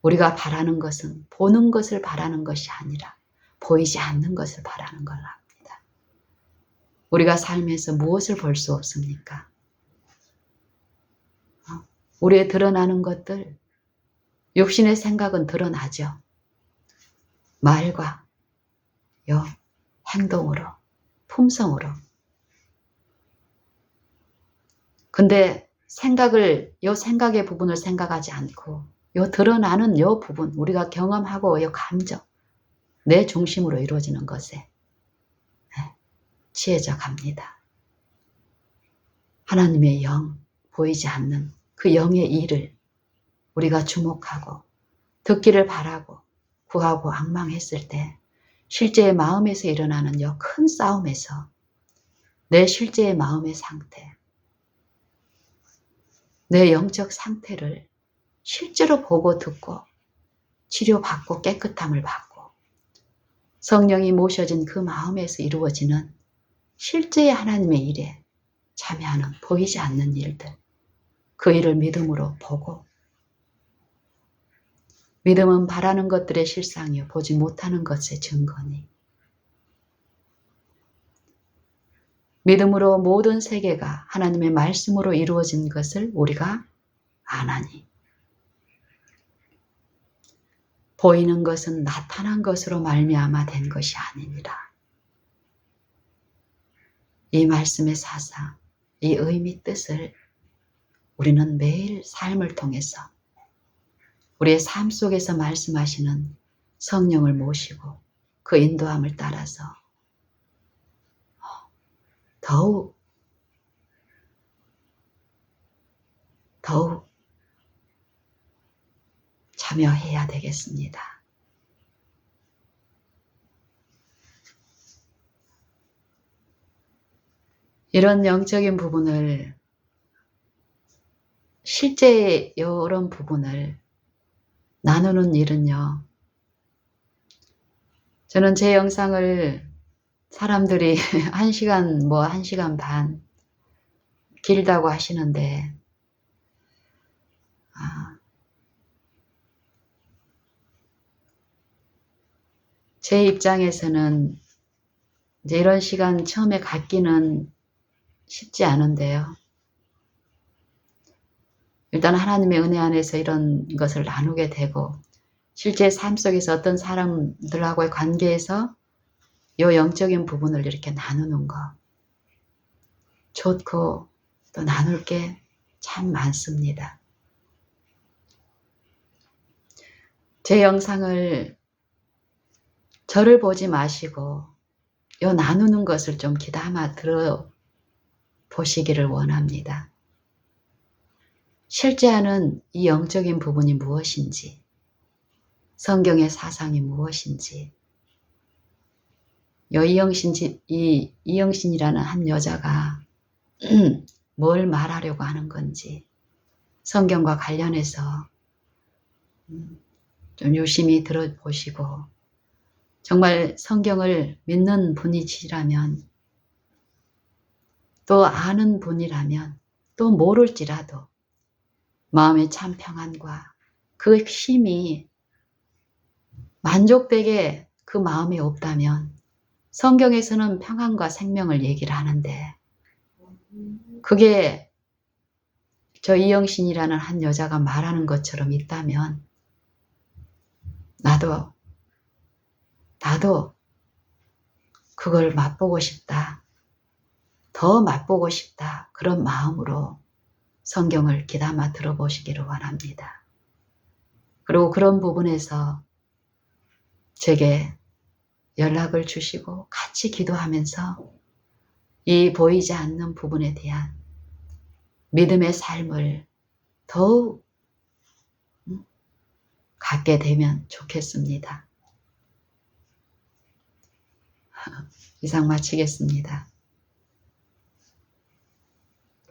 우리가 바라는 것은 보는 것을 바라는 것이 아니라 보이지 않는 것을 바라는 걸 합니다. 우리가 삶에서 무엇을 볼 수 없습니까? 우리의 드러나는 것들, 육신의 생각은 드러나죠. 말과 행동으로, 품성으로. 근데 생각의 부분을 생각하지 않고 드러나는 부분, 우리가 경험하고 감정, 내 중심으로 이루어지는 것에 취해져 갑니다. 하나님의 영, 보이지 않는 그 영의 일을 우리가 주목하고 듣기를 바라고 구하고 앙망했을 때 실제의 마음에서 일어나는 큰 싸움에서 내 실제의 마음의 상태, 내 영적 상태를 실제로 보고 듣고 치료받고 깨끗함을 받고 성령이 모셔진 그 마음에서 이루어지는 실제의 하나님의 일에 참여하는 보이지 않는 일들, 그 일을 믿음으로 보고 믿음은 바라는 것들의 실상이요 보지 못하는 것의 증거니 믿음으로 모든 세계가 하나님의 말씀으로 이루어진 것을 우리가 아나니 보이는 것은 나타난 것으로 말미암아 된 것이 아니니라. 이 말씀의 사상, 이 의미 뜻을 우리는 매일 삶을 통해서 우리의 삶 속에서 말씀하시는 성령을 모시고 그 인도함을 따라서 더욱 참여해야 되겠습니다. 이런 영적인 부분을 실제 이런 부분을 나누는 일은요. 저는 제 영상을 사람들이 1시간, 1시간 반 길다고 하시는데 제 입장에서는 이제 이런 시간 처음에 갖기는 쉽지 않은데요. 일단 하나님의 은혜 안에서 이런 것을 나누게 되고 실제 삶 속에서 어떤 사람들하고의 관계에서 이 영적인 부분을 이렇게 나누는 거 좋고 또 나눌 게 참 많습니다. 제 영상을 저를 보지 마시고 이 나누는 것을 좀 귀담아 들어보시기를 원합니다. 실제하는 이 영적인 부분이 무엇인지, 성경의 사상이 무엇인지, 이영신이라는 한 여자가 뭘 말하려고 하는 건지 성경과 관련해서 좀 유심히 들어보시고 정말 성경을 믿는 분이시라면 또 아는 분이라면 또 모를지라도 마음의 참 평안과 그 힘이 만족되게 그 마음이 없다면 성경에서는 평안과 생명을 얘기를 하는데 그게 저 이영신이라는 한 여자가 말하는 것처럼 있다면 나도 그걸 맛보고 싶다. 더 맛보고 싶다. 그런 마음으로 성경을 귀담아 들어보시기를 원합니다. 그리고 그런 부분에서 제게 연락을 주시고 같이 기도하면서 이 보이지 않는 부분에 대한 믿음의 삶을 더욱 갖게 되면 좋겠습니다. 이상 마치겠습니다.